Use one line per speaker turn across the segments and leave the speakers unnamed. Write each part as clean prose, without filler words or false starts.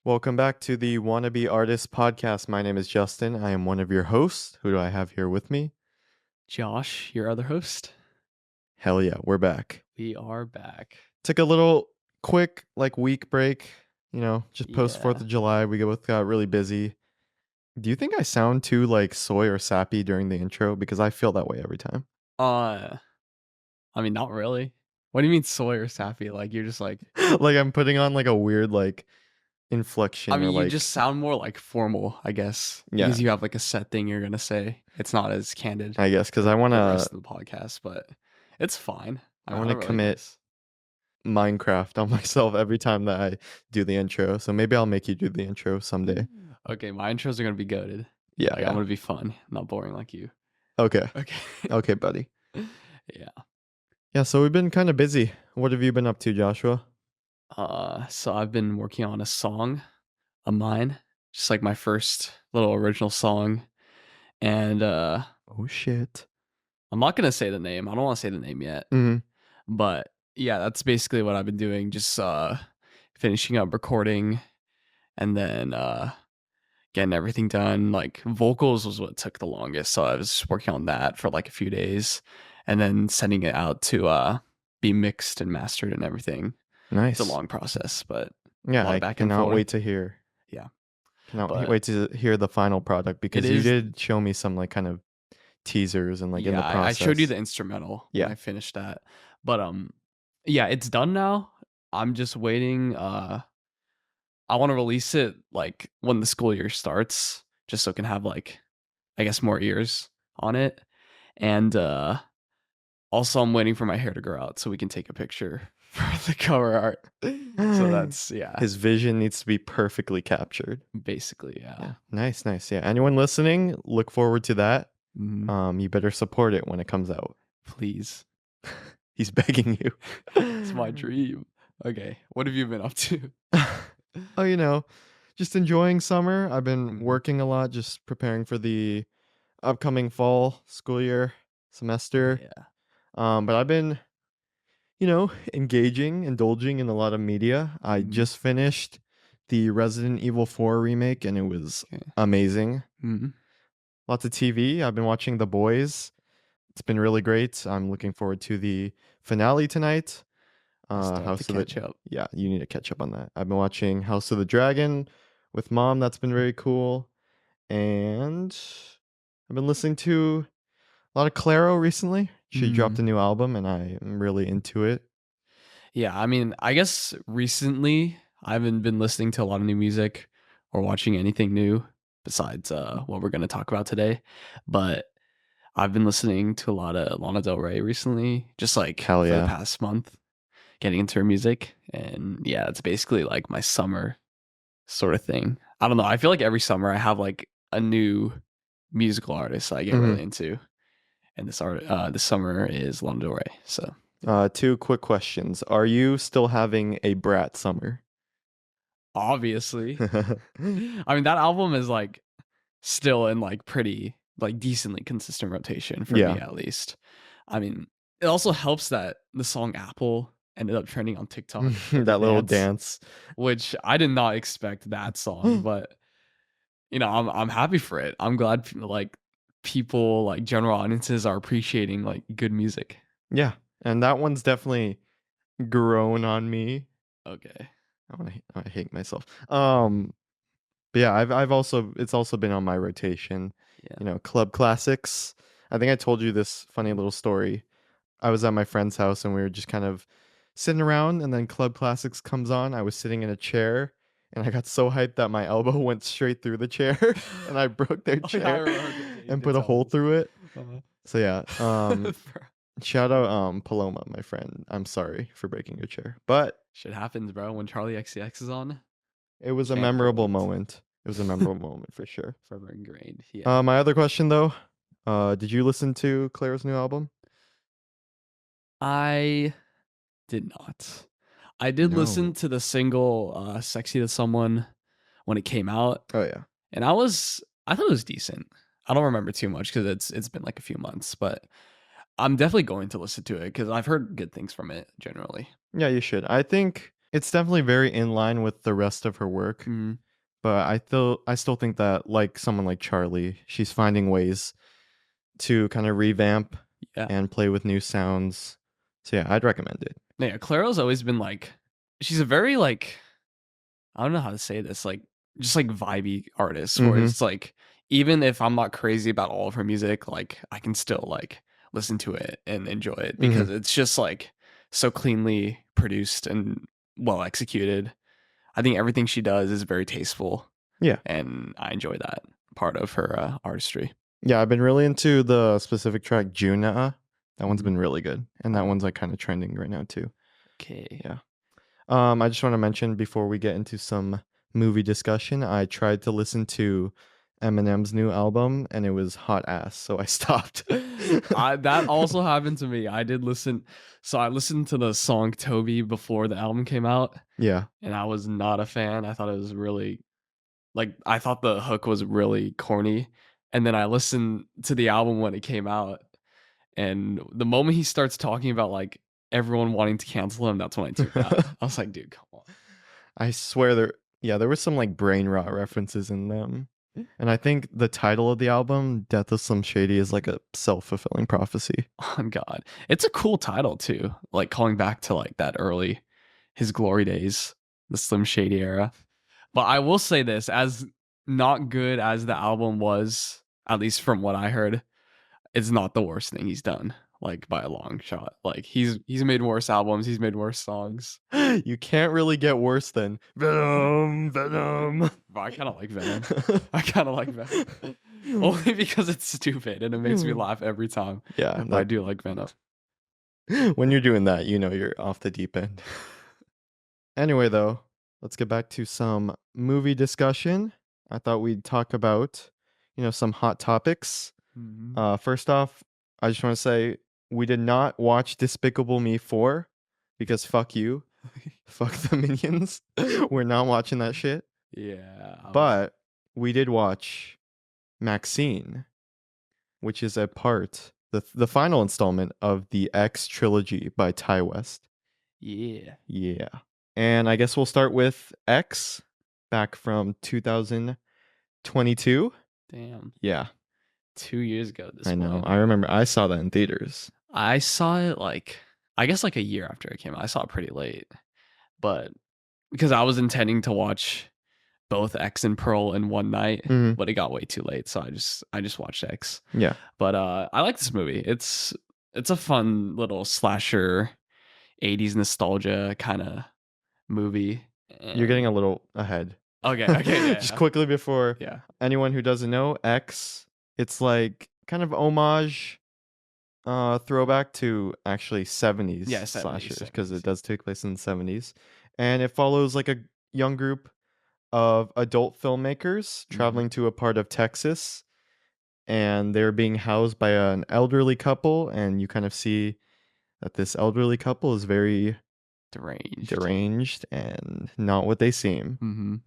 Welcome back to the Wannabe Artist podcast. My name is Justin. I am one of your hosts. Who do I have here with me?
Josh, your other host.
Hell yeah, we're back.
We are back.
Took a little quick, week break, just post 4th
Yeah.
of July. We both got really busy. Do you think I sound too, soy or sappy during the intro? Because I feel that way every time.
Uh, I mean, not really. What do you mean soy or sappy? Like you're just like,
I'm putting on, a weird,
I
inflection or,
mean, you just sound more like formal, I guess,
yeah,
because you have like a set thing you're gonna say. It's not as candid
I guess, because
like
I want
the
to
rest of the podcast, but it's fine.
I
I
want to
don't really
commit
notice.
Minecraft on myself every time that I do the intro. So maybe I'll make you do the intro someday.
Okay, my intros are gonna be goaded.
Yeah,
Like I'm
yeah.
gonna be fun, not boring like you.
Okay.
Okay.
Okay, buddy.
Yeah.
Yeah, so we've been kind of busy. What have you been up to, Joshua?
So I've been working on a song of mine, just like my first little original song. And
Oh shit.
I'm not gonna say the name. I don't want to say the name yet.
Hmm.
But yeah, that's basically what I've been doing. Just finishing up recording and then getting everything done. Like vocals was what took the longest. So I was just working on that for like a few days and then sending it out to be mixed and mastered and everything. It's a
Nice.
long process, but a
Yeah,
lot
I
of back and
cannot
forth.
wait to hear.
Yeah.
Cannot
But
wait to hear the final product
it
because you
is
did show me some kind of teasers and in
yeah,
the
I showed you
process.
the instrumental when
Yeah.
I finished that. But yeah, it's done now. I'm just waiting. I want to release it like when the school year starts, just so it can have like I guess more ears on it. And also I'm waiting for my hair to grow out so we can take a picture for the cover art. So that's yeah,
His vision needs to be perfectly captured.
basically, yeah.
Yeah. Nice, nice. Yeah. Anyone listening, look forward to that.
Mhm.
You better support it when it comes out.
Please.
He's begging you.
It's my dream. Okay. What have you been up to?
Oh, just enjoying summer. I've been
Mhm.
working a lot, just preparing for the upcoming fall school year semester.
Yeah.
But I've been, engaging, indulging in a lot of media. I
Mhm.
just finished the Resident Evil 4 remake and it was
Okay.
amazing.
Mhm.
Lots of TV. I've been watching The Boys. It's been really great. I'm looking forward to the finale tonight.
I still have to
House of the
catch up.
Yeah, you need to catch up on that. I've been watching House of the Dragon with mom. That's been very cool. And I've been listening to a lot of Claro recently. She dropped
Mhm.
a new album and I am really into it.
Yeah, I mean, I guess recently I haven't been listening to a lot of new music or watching anything new besides what we're going to talk about today. But I've been listening to a lot of Lana Del Rey recently, just like
Hell
for the
yeah.
past month, getting into her music. And yeah, it's basically like my summer sort of thing. I don't know. I feel like every summer I have like a new musical artist I get
Mhm.
really into. And this summer is Lana Del Rey. So
Two quick questions. Are you still having a brat summer?
obviously, I mean that album is like still in like pretty like decently consistent rotation for me
Yeah.
at least. I mean, it also helps that the song Apple ended up trending on TikTok for the
That little
dance,
dance.
which I did not expect that song, but I'm happy for it. I'm glad like people like general audiences are appreciating like good music.
Yeah. And that one's definitely grown on me.
Okay.
I hate myself. But yeah, I've also it's also been on my rotation.
Yeah.
Club classics. I think I told you this funny little story. I was at my friend's house and we were just kind of sitting around and then Club Classics comes on. I was sitting in a chair and I got so hyped that my elbow went straight through the chair and I broke their
Oh yeah, I
chair
remember this. Yeah, you
and
did
put a
tell me
hole
this.
through it.
Uh-huh.
So yeah,
Bro,
shout out Paloma, my friend. I'm sorry for breaking your chair. But
shit happens, bro. When Charlie XCX is on,
it was a
can't hold
memorable
it.
moment. It was a memorable moment for sure.
Forever ingrained. Yeah.
My other question though, did you listen to Claire's new album?
I did not. I did listen
No.
to the single Sexy to Someone when it came out,
Oh yeah.
and I thought it was decent. I don't remember too much because it's been like a few months, but I'm definitely going to listen to it because I've heard good things from it generally.
Yeah, you should. I think It's definitely very in line with the rest of her work,
Mm,
but I still think that like someone like Charlie, she's finding ways to kind of revamp
yeah.
and play with new sounds. So yeah, I'd recommend it.
Yeah, Claire's always been like she's a very like I don't know how to say this, like just like vibey artist where
Mhm.
it's like even if I'm not crazy about all of her music, like I can still like listen to it and enjoy it because
Mhm.
it's just like so cleanly produced and well executed. I think everything she does is very tasteful
Yeah.
and I enjoy that part of her artistry.
Yeah, I've been really into the specific track Juna. That one's
Mhm.
been really good. And that
Uh,
one's like kind of trending right now too.
okay.
Yeah. I just want to mention before we get into some movie discussion, I tried to listen to Eminem's new album and it was hot ass, so I stopped.
I that also happened to me. I did listen so I listened to the song Toby before the album came out
Yeah.
and I was not a fan. I thought it was really like I thought the hook was really corny. And then I listened to the album when it came out and the moment he starts talking about like everyone wanting to cancel him, that's when I tuned out. I was like, dude, come on.
I swear there was some like brain rot references in them. And I think the title of the album, Death of Slim Shady, is like a self-fulfilling prophecy.
Oh god. It's a cool title too. Like calling back to like that early his glory days, the Slim Shady era. But I will say this, as not good as the album was, at least from what I heard, it's not the worst thing he's done, like by a long shot. Like he's made worse albums, he's made worse songs.
You can't really get worse than Venom, Venom.
But I kind of like Venom. I kind of like Venom. Only because it's stupid and it makes me laugh every time.
Yeah,
But I do like Venom.
when you're doing that, you know you're off the deep end. Anyway, though, let's get back to some movie discussion. I thought we'd talk about, some hot topics.
Mhm.
First off, I just want to say we did not watch Despicable Me 4 because fuck you. Fuck the minions. We're not watching that shit.
Yeah.
But we did watch MaXXXine, which is a part, the final installment of the X-Trilogy by Ty West.
Yeah.
Yeah. And I guess we'll start with X, back from 2022.
Damn.
Yeah,
2 years ago at this
I know.
point.
I remember I saw that in theaters.
I saw it like I guess like a year after it came out. I saw it pretty late. But because I was intending to watch both X and Pearl in one night,
Mhm.
but it got way too late, so I just watched X.
Yeah.
But I like this movie. It's a fun little slasher 80s nostalgia kind of movie.
You're getting
And
a little ahead.
okay,
Just
yeah.
quickly before
Yeah.
anyone who doesn't know, X, it's like kind of homage throwback to actually 70s
Yeah, 70s,
slashers because it
70s.
does take place in the 70s. And it follows like a young group of adult filmmakers
Mhm.
traveling to a part of Texas and they're being housed by an elderly couple and you kind of see that this elderly couple is very
Deranged.
deranged and not what they seem.
Mhm.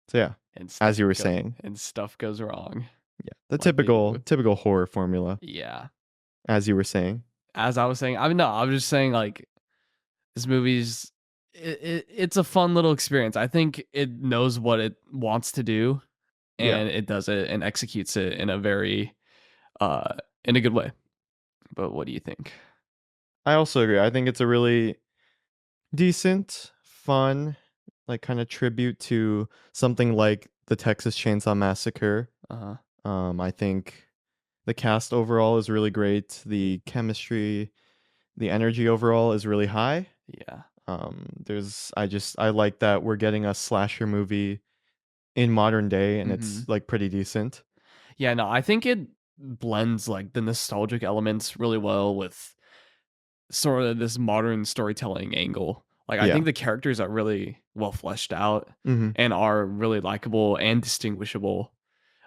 So yeah,
And stuff
as you were
go
saying,
and stuff goes wrong.
yeah, the
Like they
typical
do.
typical horror formula,
Yeah.
as you were saying.
As I was saying, I mean, no, I was just saying like this movie's it's a fun little experience. I think it knows what it wants to do
Yeah,
and it does it and executes it in a very uh in a good way. But what do you think?
I also agree. I think it's a really decent, fun, like kind of tribute to something like the Texas Chainsaw Massacre.
Uh-huh.
I think the cast overall is really great. The chemistry, the energy overall is really high.
Yeah.
I like that we're getting a slasher movie in modern day and it's
Mhm.
like pretty decent.
Yeah, no, I think it blends like the nostalgic elements really well with sort of this modern storytelling angle. Like I
Yeah.
think the characters are really well fleshed out
Mhm.
and are really likable and distinguishable,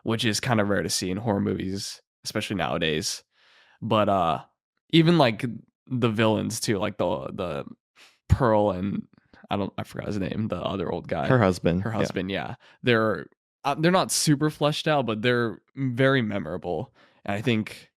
which is kind of rare to see in horror movies, especially nowadays. But even like the villains too, like the Pearl and I forgot his name, the other old
Her
guy,
husband.
her
Yeah.
husband, yeah. They're not super fleshed out, but they're very memorable. And I think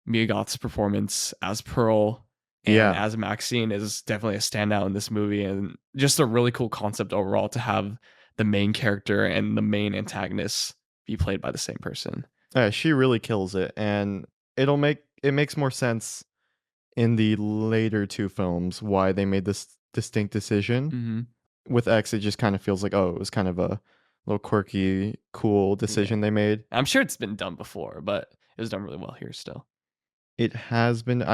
Mia Goth's performance as Pearl and
Yeah.
as Maxine is definitely a standout in this movie, and just a really cool concept overall to have the main character and the main antagonist be played by the same person.
Yeah, she really kills it, and it makes more sense in the later 2 films why they made this distinct decision.
Mhm.
With X, it just kind of feels like, oh, it was kind of a little quirky, cool
Yeah.
decision they made.
I'm sure it's been done before, but it was done really well here still.
It has been.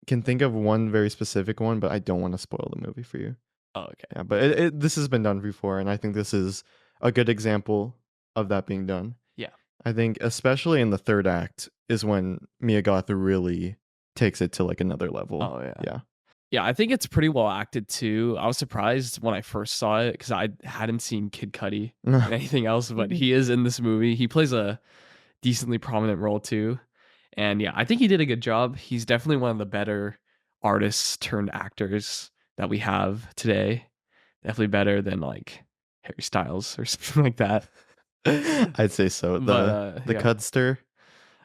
Can think of one very specific one, but I don't want to spoil the movie for you.
Oh, okay.
Yeah, but this has been done before, and I think this is a good example of that being done.
Yeah.
I think especially in the 3rd act is when Mia Goth really takes it to, like, another level.
Oh, yeah.
Yeah.
Yeah, I think it's pretty well acted too. I was surprised when I first saw it because I hadn't seen Kid Cudi in anything else, but he is in this movie. He plays a decently prominent role too. And yeah, I think he did a good job. He's definitely one of the better artists turned actors that we have today. Definitely better than like Harry Styles or something like that.
I'd say so.
But
The
yeah,
Cudster.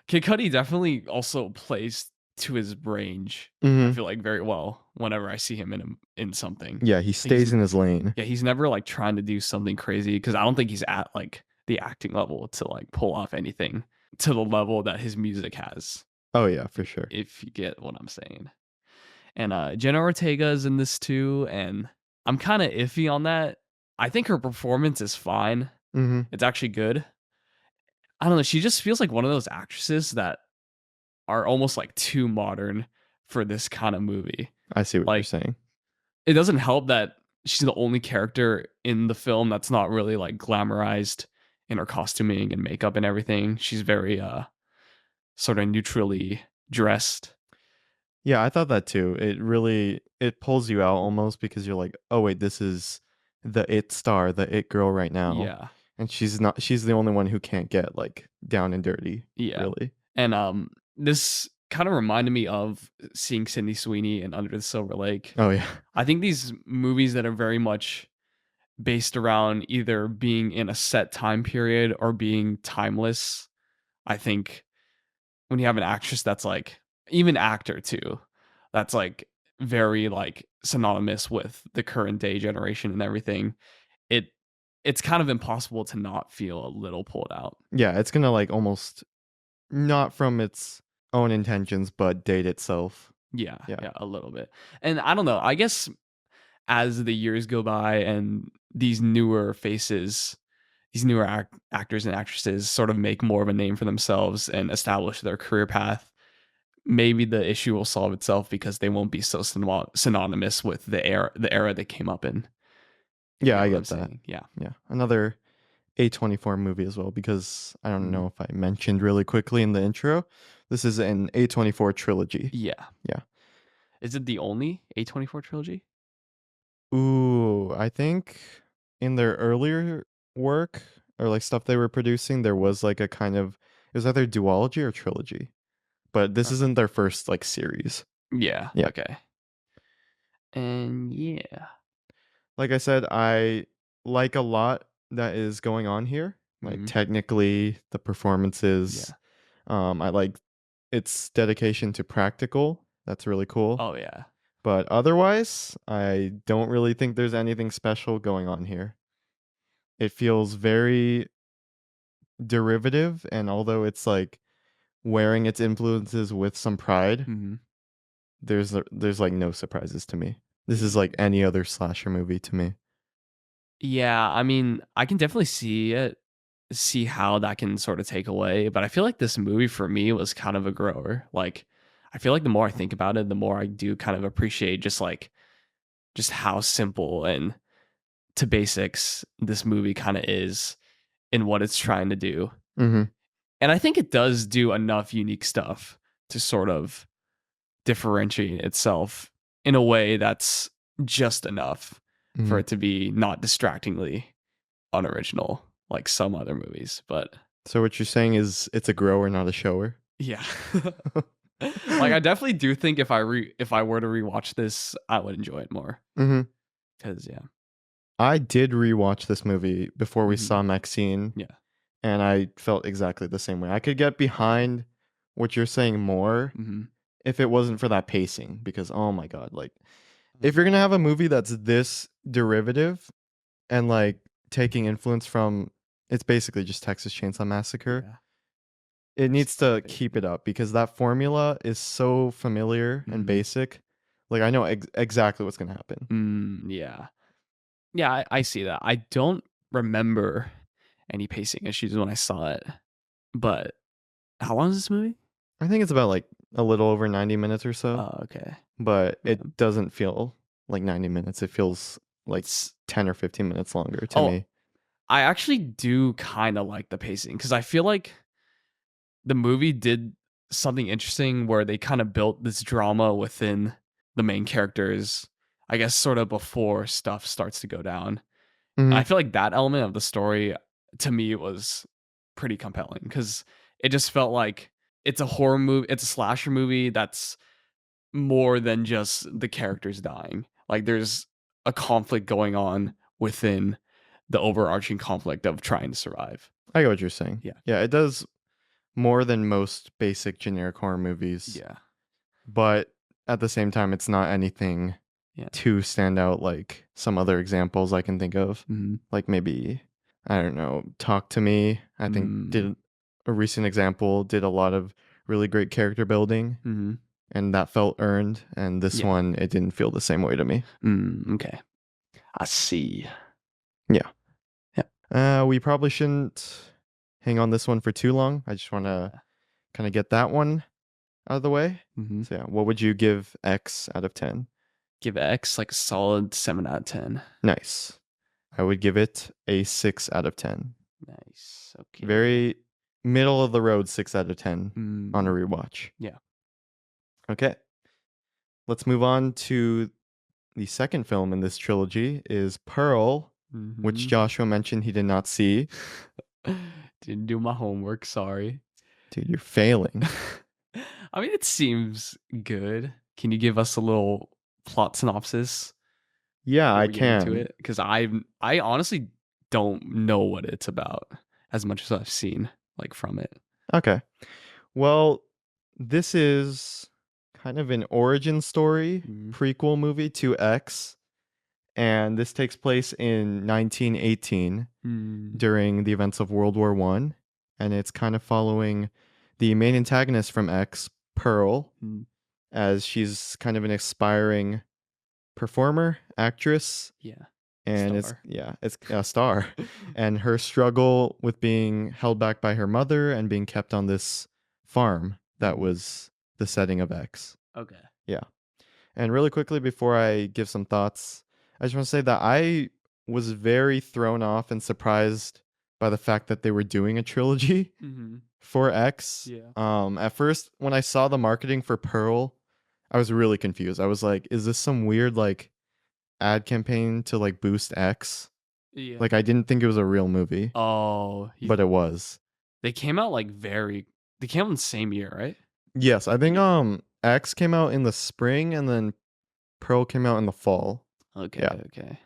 Kid Cudi definitely also plays to his range. I
Mhm.
feel like very well whenever I see him in something.
Yeah, he
Like,
stays in his lane.
yeah, he's never like trying to do something crazy because I don't think he's at like the acting level to like pull off anything to the level that his music has.
Oh, yeah, for sure.
If you get what I'm saying. And Jenna Ortega is in this too, and I'm kind of iffy on that. I think her performance is fine.
Mhm.
It's actually good. I don't know. She just feels like one of those actresses that are almost like too modern for this kind of movie.
I see what you're
Like,
saying.
it doesn't help that she's the only character in the film that's not really like glamorized in her costuming and makeup and everything. She's very sort of neutrally dressed.
Yeah, I thought that too. It pulls you out almost because you're like, "Oh, wait, this is the it star, the it girl right now."
Yeah.
And she's the only one who can't get, like, down and dirty,
Yeah.
really.
And this kind of reminded me of seeing Sydney Sweeney in Under the Silver Lake.
Oh, yeah.
I think these movies that are very much based around either being in a set time period or being timeless. I think when you have an actress that's like even actor too, that's like very like synonymous with the current day generation and everything, it it's kind of impossible to not feel a little pulled out.
Yeah, it's gonna, like, almost not from its own intentions, but date itself.
Yeah,
Yeah.
yeah, a little bit. And I don't know, I guess as the years go by and these newer faces, these newer actors and actresses sort of make more of a name for themselves and establish their career path, maybe the issue will solve itself because they won't be so synonymous with the era they came up in. If you
Yeah,
get
I
what I'm
get that.
saying. Yeah.
Yeah. Another A24 movie as well because I don't
Mhm.
know if I mentioned really quickly in the intro, this is an A24 trilogy.
Yeah.
Yeah.
Is it the only A24 trilogy?
Ooh, I think in their earlier work or, like, stuff they were producing, there was, like, a kind of it was either duology or trilogy, but this
Okay.
isn't their first, like, series.
Yeah.
Yeah.
Okay. And yeah.
Like I said, I like a lot that is going on here, like,
Mhm.
technically, the performances,
Yeah.
I like its dedication to practical, that's really cool,
Oh yeah.
but otherwise, I don't really think there's anything special going on here. It feels very derivative, and although it's, like, wearing its influences with some pride,
Mhm.
there's, like, no surprises to me. This is like any other slasher movie to me.
Yeah, I mean, I can definitely see how that can sort of take away, but I feel like this movie for me was kind of a grower. Like, I feel like the more I think about it, the more I do kind of appreciate just how simple and to basics this movie kind of is in what it's trying to do.
Mhm,
And I think it does do enough unique stuff to sort of differentiate itself in a way that's just enough for
mhm.
it to be not distractingly unoriginal like some other movies, but
So what you're saying is it's a grower, not a shower?
yeah. Like I definitely do think if I were to rewatch this, I would enjoy it more.
Mhm.
'Cause yeah.
I did rewatch this movie before we
Mhm.
saw MaXXXine,
Yeah.
and I felt exactly the same way. I could get behind what you're saying more
Mhm.
if it wasn't for that pacing, because oh my god, like if you're
Mm,
gonna have a movie that's this derivative and like taking influence from, it's basically just Texas Chainsaw Massacre.
yeah,
It needs
so
to keep
big.
it up because that formula is so familiar and
Mhm.
basic. Like I know exactly what's gonna happen.
Yeah. Yeah, I see that. I don't remember any pacing issues when I saw it, but how long is this movie?
I think it's about like a little over 90 minutes or so,
Oh, okay.
but
Yeah.
it doesn't feel like 90 minutes. It feels like
It's
10 or 15 minutes longer to
oh,
me.
I actually do kind of like the pacing because I feel like the movie did something interesting where they kind of built this drama within the main characters, I guess, sort of before stuff starts to go down. And I
Mhm.
feel like that element of the story to me was pretty compelling because it just felt like it's a horror movie, it's a slasher movie that's more than just the characters dying. Like there's a conflict going on within the overarching conflict of trying to survive.
I get what you're saying.
Yeah.
Yeah, it does more than most basic generic horror movies,
Yeah.
but at the same time, it's not anything
Yeah.
too stand out like some other examples I can think of.
Mhm.
Like maybe, I don't know, Talk to Me. I think
Mm.
did a recent example, did a lot of really great character building,
Mhm.
and that felt earned. And this
Yeah.
one, it didn't feel the same way to me.
Okay. I see.
Yeah.
Yep.
We probably shouldn't hang on this one for too long. I just want to
Yeah.
kind of get that one out of the way.
Mhm.
So yeah, what would you give X out of 10?
Give X like a solid 7 out of 10.
Nice. I would give it a 6 out of 10.
Nice. Okay.
Very middle of the road 6 out of 10 on a
Mm.
rewatch.
Yeah.
Okay. Let's move on to the second film in this trilogy is Pearl, which
Mhm.
Joshua mentioned he did not see.
Didn't do my homework, sorry.
Dude, you're failing.
I mean, it seems good. Can you give us a little plot synopsis
Yeah,
before
I
we get into
can.
it? Because I honestly don't know what it's about as much as I've seen like from it.
Okay. Well, this is kind of an origin story
Mhm.
prequel movie to X, and this takes place in 1918
Mm.
during the events of World War One, and it's kind of following the main antagonist from X, Pearl,
Mm.
as she's kind of an aspiring performer, actress,
Yeah.
and it's
Star.
yeah, it's a star, and her struggle with being held back by her mother and being kept on this farm that
Mhm.
was the setting of X.
Okay.
Yeah. And really quickly before I give some thoughts, I just want to say that I was very thrown off and surprised by the fact that they were doing a trilogy
Mhm.
for X.
Yeah.
At first when I saw the marketing for Pearl, I was really confused. I was like, is this some weird like ad campaign to like boost X?
Yeah.
Like I didn't think it was a real movie,
Oh,
but it was.
they came out like they came out in the same year, right?
Yes, I think
Yeah.
X came out in the spring and then Pearl came out in the fall.
Okay,
Yeah.
okay.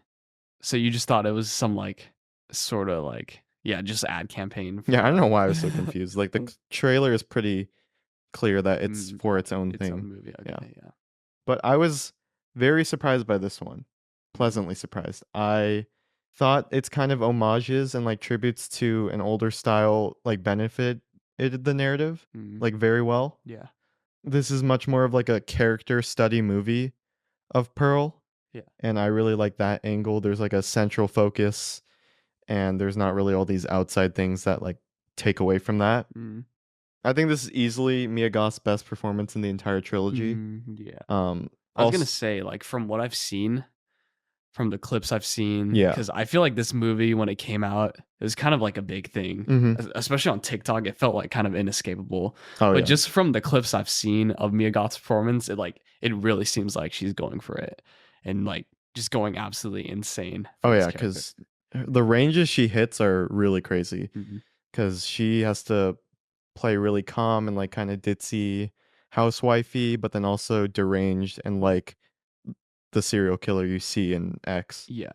So you just thought it was some like sort of like yeah, just ad campaign
Yeah, I don't know
for
why I was so confused. Like trailer is pretty clear that it's
mm,
for its own
its
thing.
own movie.
Yeah.
Okay, yeah.
But I was very surprised by this one.
Mhm,
Pleasantly surprised. I thought it's kind of homages and like tributes to an older style like benefited the narrative
mhm,
like very well.
yeah,
This is much more of like a character study movie of Pearl,
yeah.
and I really like that angle. There's like a central focus and there's not really all these outside things that like take away from that.
Mhm,
I think this is easily Mia Goth's best performance in the entire trilogy.
yeah. I was gonna
Also,
say like from what I've seen, from the clips I've seen,
yeah.
because I feel like this movie when it came out, it was kind of like a big thing,
Mhm.
especially on TikTok. It felt like kind of inescapable.
Oh
But
yeah.
just from the clips I've seen of Mia Goth's performance, it really seems like she's going for it and like just going absolutely insane for
Oh
this
yeah,
character.
because the ranges she hits are really crazy.
Mhm.
Because she has to play really calm and like kind of ditzy, housewifey, but then also deranged and like the serial killer you see in X.
Yeah.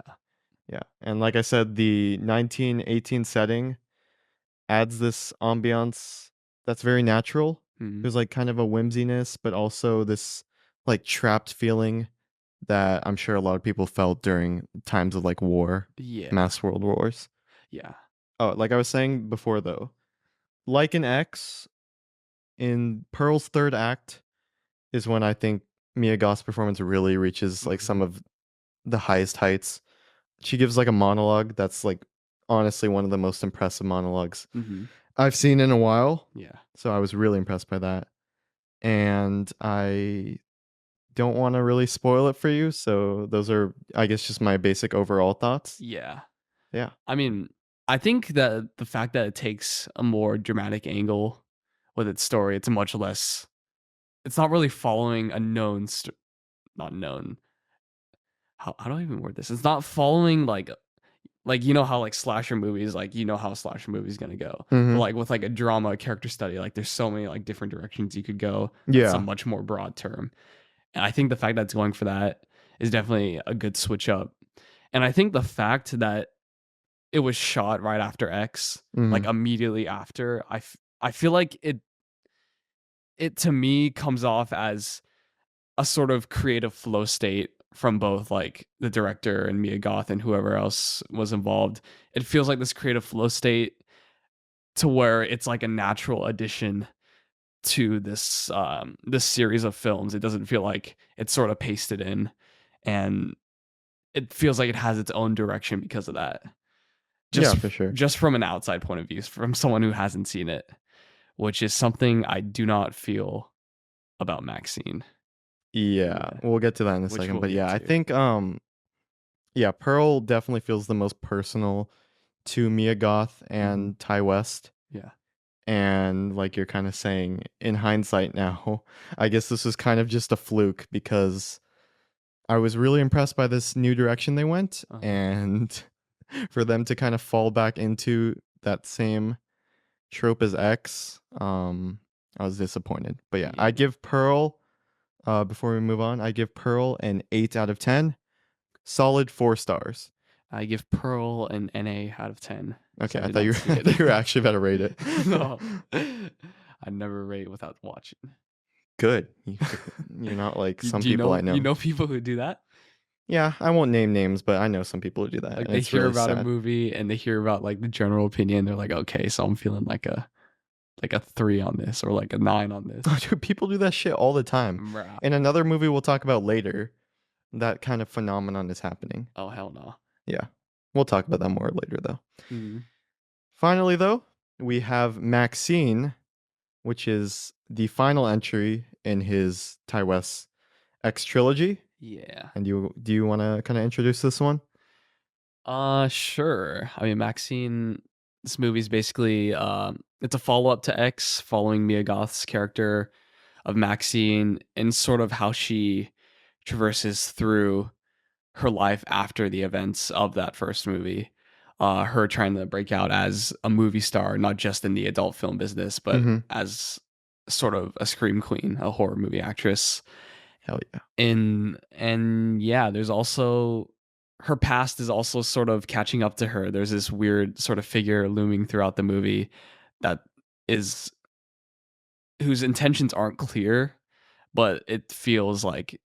Yeah, and like I said, the 1918 setting adds this ambiance that's very natural
Mhm.
There's like kind of a whimsiness, but also this like trapped feeling that I'm sure a lot of people felt during times of like war,
Yeah.
mass world wars.
Yeah.
Oh, like I was saying before though, like in X, in Pearl's third act is when I think Mia Goth's performance really reaches like some
Mhm.
of the highest heights. She gives like a monologue that's like honestly one of the most impressive monologues
Mhm.
I've seen in a while.
Yeah.
So I was really impressed by that. And I don't want to really spoil it for you. So those are, I guess, just my basic overall thoughts.
Yeah.
Yeah.
I mean, I think that the fact that it takes a more dramatic angle with its story, it's much less. It's not really following a known, not known. How do I even word this? It's not following like you know how like slasher movies, like you know how a slasher movie is gonna go, but
Mm-hmm.
like with like a drama character study, like there's so many like different directions you could go. That's a
Yeah.
much more broad term, and I think the fact that it's going for that is definitely a good switch up. And I think the fact that it was shot right after X,
Mm-hmm.
like immediately after, I feel like it to me comes off as a sort of creative flow state from both like the director and Mia Goth and whoever else was involved. It feels like this creative flow state to where it's like a natural addition to this series of films. It doesn't feel like it's sort of pasted in, and it feels like it has its own direction because of that.
Yeah,
Just
for sure.
just from an outside point of view, from someone who hasn't seen it, which is something I do not feel about MaXXXine.
Yeah.
Yeah,
We'll get to that in a
which
second.
we'll
But
get
yeah, I
to.
think yeah, Pearl definitely feels the most personal to Mia Goth
Hmm.
and Ty West.
Yeah.
And like you're kind of saying, in hindsight now, I guess this was kind of just a fluke because I was really impressed by this new direction they went.
Uh-huh.
And for them to kind of fall back into that same trope as X, I was disappointed. But yeah, I
Yeah.
give Pearl, before we move on, I give Pearl an 8 out of 10. Solid 4 stars.
I give Pearl an NA out of 10 because
Okay,
I did not see
I
it.
thought you were actually about to rate it.
No. I never rate without watching.
Good. You're not like
You,
some
do you
people I
know you
know.
know people who do that?
Yeah, I won't name names, but I know some people who do that,
Like
and
they
it's
hear
really
about a
sad.
movie and they hear about like the general opinion. They're like, okay, so I'm feeling like a 3 on this or like a 9 on this.
Dude, people do that shit all the time.
Bruh.
In another movie we'll talk about later, that kind of phenomenon is happening.
Oh hell no.
Yeah. We'll talk about that more later though.
Mm,
Finally though, we have Maxine, which is the final entry in his Ty West X-Trilogy.
yeah.
And do you want to kind of introduce this one?
Sure. I mean, Maxine. This movie's basically it's a follow up to X, following Mia Goth's character of Maxine and sort of how she traverses through her life after the events of that first movie. Her trying to break out as a movie star, not just in the adult film business, but
Mm-hmm.
as sort of a scream queen, a horror movie actress.
Hell yeah.
And yeah, there's also her past is also sort of catching up to her. There's this weird sort of figure looming throughout the movie that is whose intentions aren't clear, but it feels like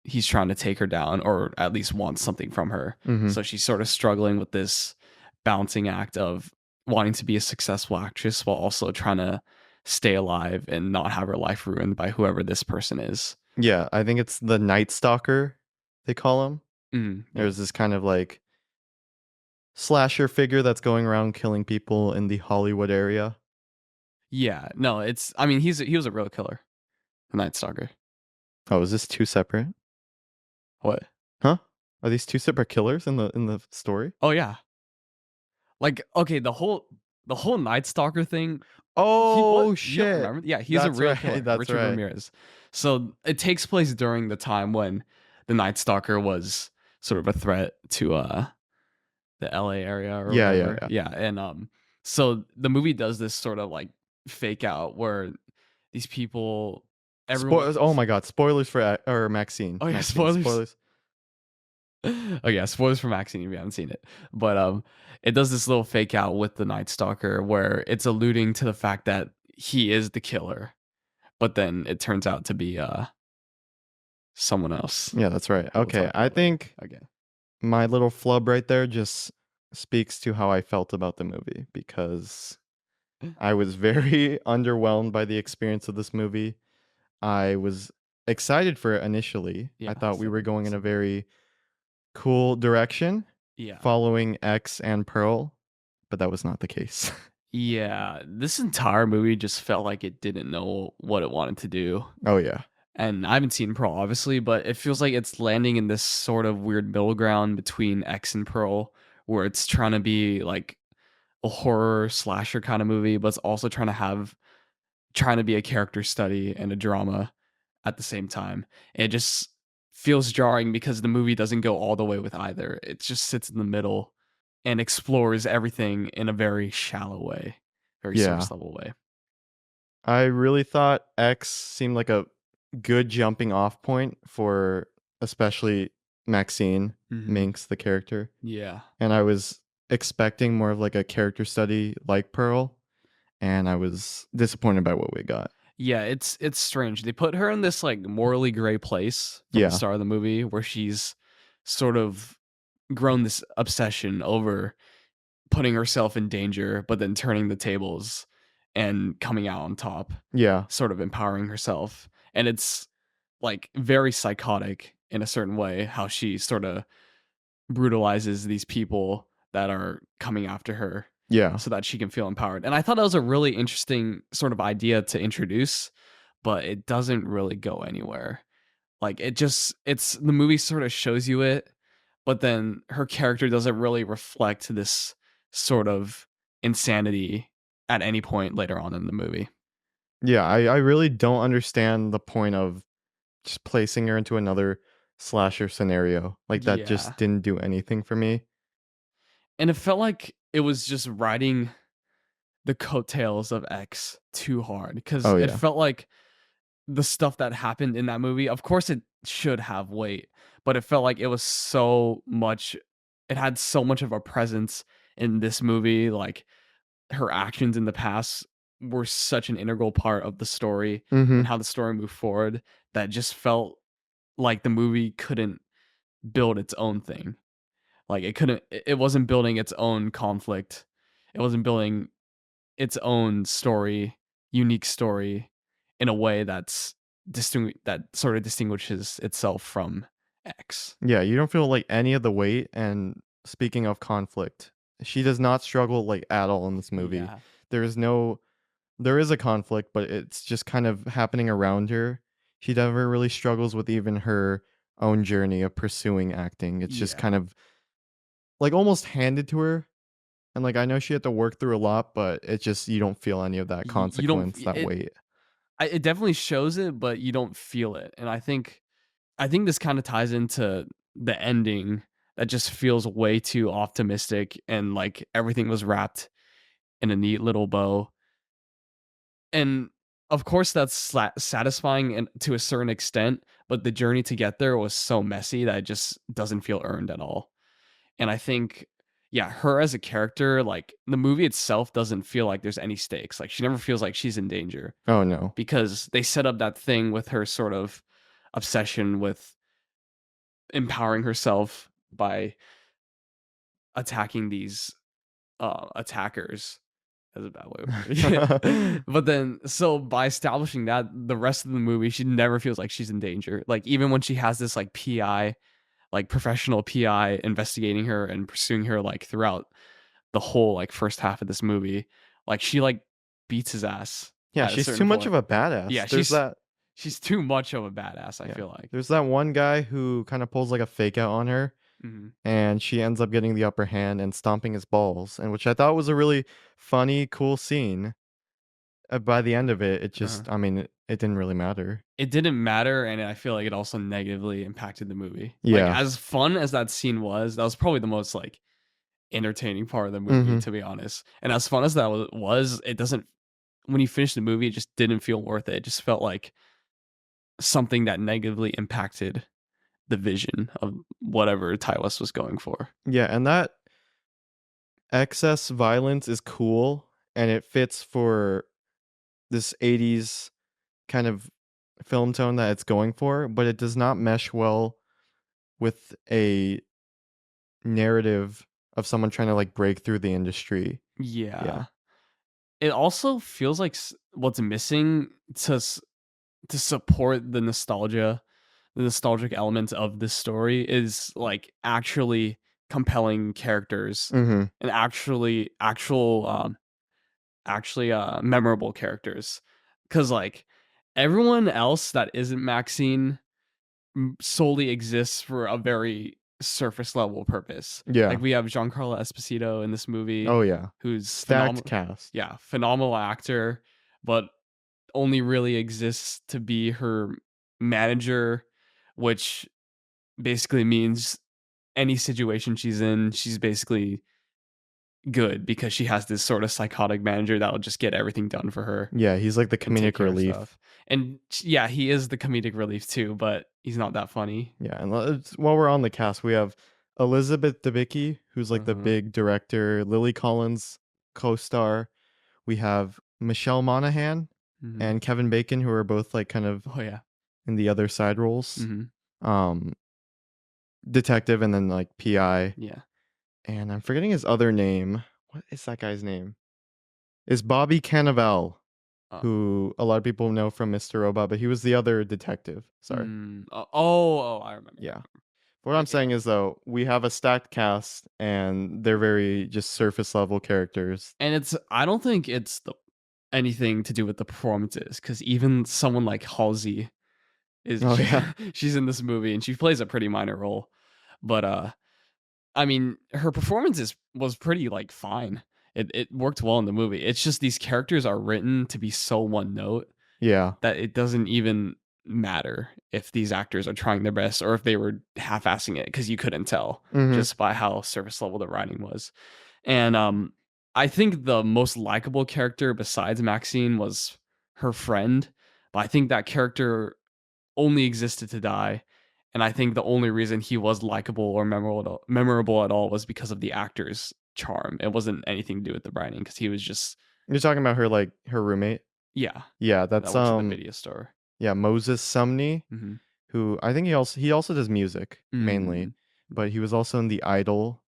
he's trying to take her down or at least wants something from her.
Mm-hmm.
So she's sort of struggling with this balancing act of wanting to be a successful actress while also trying to stay alive and not have her life ruined by whoever this person is.
Yeah, I think it's the Night Stalker, they call him.
Yeah.
There's this kind of like slasher figure that's going around killing people in the Hollywood area.
Yeah. No, it's I mean he was a real killer. The Night Stalker.
Oh, is this two separate?
What?
Huh? Are these two separate killers in the story?
Oh yeah. Like okay, the whole Night Stalker thing. He what?
Oh
You don't
shit.
remember? Yeah, he's a
That's
real
right.
killer,
That's
Richard
right.
Ramirez. So it takes place during the time when the Night Stalker was sort of a threat to the LA area or
Yeah, yeah,
whatever.
yeah.
Yeah, and so the movie does this sort of like fake out where these people everyone
Spoilers. Oh my god, spoilers for or Maxine.
oh yeah,
Maxine.
spoilers.
Spoilers.
Oh yeah, spoilers for Maxine if you haven't seen it. But it does this little fake out with the Night Stalker where it's alluding to the fact that he is the killer. but then it turns out to be someone else.
Yeah, that's right.
We'll
Okay,
talk
I
about later.
think
Okay.
my little flub right there just speaks to how I felt about the movie because I was very underwhelmed by the experience of this movie. I was excited for it initially. I
Yeah,
thought we were
same,
going in a
same.
very cool direction,
Yeah.
following X and Pearl, but that was not the case.
Yeah, this entire movie just felt like it didn't know what it wanted to do.
Oh, yeah.
And I haven't seen Pearl, obviously, but it feels like it's landing in this sort of weird middle ground between X and Pearl, where it's trying to be like a horror slasher kind of movie, but it's also trying to be a character study and a drama at the same time. And it just feels jarring because the movie doesn't go all the way with either. It just sits in the middle and explores everything in a very shallow way, very
Yeah.
surface level way.
I really thought X seemed like a good jumping off point for especially Maxine
Hmm.
Minx, the character.
Yeah.
And I was expecting more of like a character study like Pearl, and I was disappointed by what we got.
Yeah, it's strange. They put her in this like morally gray place from the
Yeah.
start of the movie where she's sort of grown this obsession over putting herself in danger, but then turning the tables and coming out on top,
Yeah.
sort of empowering herself. And it's like very psychotic in a certain way how she sort of brutalizes these people that are coming after her
Yeah.
so that she can feel empowered. And I thought that was a really interesting sort of idea to introduce, but it doesn't really go anywhere. Like it's the movie sort of shows you it, but then her character doesn't really reflect this sort of insanity at any point later on in the movie.
Yeah, I really don't understand the point of just placing her into another slasher scenario. Like, that
Yeah.
just didn't do anything for me.
And it felt like it was just riding the coattails of X too hard because
Oh,
it
yeah.
felt like the stuff that happened in that movie, of course it should have weight, but it felt like it was so much it had so much of a presence in this movie, like her actions in the past were such an integral part of the story and
Mhm.
how the story moved forward that it just felt like the movie couldn't build its own thing. Like it wasn't building its own conflict. It wasn't building its own story, unique story in a way that sort of distinguishes itself from X.
Yeah, you don't feel, like, any of the weight, and speaking of conflict, she does not struggle, like, at all in this movie.
Yeah.
There is no there is a conflict, but it's just kind of happening around her. She never really struggles with even her own journey of pursuing acting. It's just
Yeah.
kind of, like, almost handed to her, and, like, I know she had to work through a lot, but it just you don't feel any of that
You don't
consequence, that
it
weight.
it definitely shows it, but you don't feel it. And I think this kind of ties into the ending that just feels way too optimistic and like everything was wrapped in a neat little bow. And of course that's satisfying and to a certain extent, but the journey to get there was so messy that it just doesn't feel earned at all. And I think yeah, her as a character, like the movie itself doesn't feel like there's any stakes. Like she never feels like she's in danger
Oh, no.
because they set up that thing with her sort of obsession with empowering herself by attacking these attackers. That's a bad way of putting it. But then so by establishing that, the rest of the movie, she never feels like she's in danger. Like even when she has this like PI, like professional PI investigating her and pursuing her like throughout the whole like first half of this movie, like she like beats his ass
Yeah,
at a
she's too
certain
much of
point.
a
Yeah,
badass. There's that
she's too much of a badass, I
yeah.
feel like.
There's that one guy who kinda pulls, like, a fake out on her,
Mhm.
and she ends up getting the upper hand and stomping his balls, and which I thought was a really funny, cool scene. By the end of it, it
Uh-huh.
just I mean, it didn't really matter.
It didn't matter, and I feel like it also negatively impacted the movie. Like,
Yeah.
as fun as that scene was, that was probably the most, like, entertaining part of the movie,
Mhm.
to be honest. And as fun as that was, it doesn't when you finish the movie, it just didn't feel worth it. It just felt like something that negatively impacted the vision of whatever Ty West was going for.
Yeah, and that excess violence is cool, and it fits for this '80s kind of film tone that it's going for, but it does not mesh well with a narrative of someone trying to like break through the industry. Yeah.
Yeah. It also feels like what's missing to to support the nostalgic elements of this story is like actually compelling characters
Mhm.
and actually memorable characters. Cause like everyone else that isn't Maxine solely exists for a very surface level purpose. Like
Yeah.
we have Giancarlo Esposito in this movie,
Oh yeah.
who's
Stacked
phenomenal.
cast.
Yeah, phenomenal actor, but only really exists to be her manager, which basically means any situation she's in, she's basically good because she has this sort of psychotic manager that'll just get everything done for her
Yeah, he's like the
and take
comedic
care of
relief.
stuff. And yeah, he is the comedic relief too, but he's not that funny.
Yeah, and while we're on the cast, we have Elizabeth Debicki, who's like the
Uh-huh.
big director, Lily Collins co-star. We have Michelle Monaghan
Mhm.
and Kevin Bacon, who are both like kind of
Oh yeah.
in the other side roles.
Mhm.
Um, detective and then like PI.
Yeah.
And I'm forgetting his other name. What is that guy's name? Is Bobby Cannavale,
Uh,
who a lot of people know from Mr. Robot, but he was the other detective. Sorry.
I remember.
Yeah. What I'm
But yeah.
saying is though, we have a stacked cast and they're very just surface level characters.
And I don't think it's anything to do with the performances cuz even someone like Halsey is
Oh yeah.
she's in this movie and she plays a pretty minor role. But I mean, her performance was pretty like fine. It worked well in the movie. It's just these characters are written to be so one note
Yeah.
that it doesn't even matter if these actors are trying their best or if they were half-assing it because you couldn't tell
Mhm.
just by how surface level the writing was. And I think the most likable character besides Maxine was her friend, but I think that character only existed to die. And I think the only reason he was likable or memorable at all was because of the actor's charm. It wasn't anything to do with the writing because he was just
You're talking about her like her roommate?
yeah,
Yeah,
that
that's
works at the video store.
yeah, Moses Sumney,
Mhm.
who I think he also does music mainly,
Mm.
but he was also in The Idol.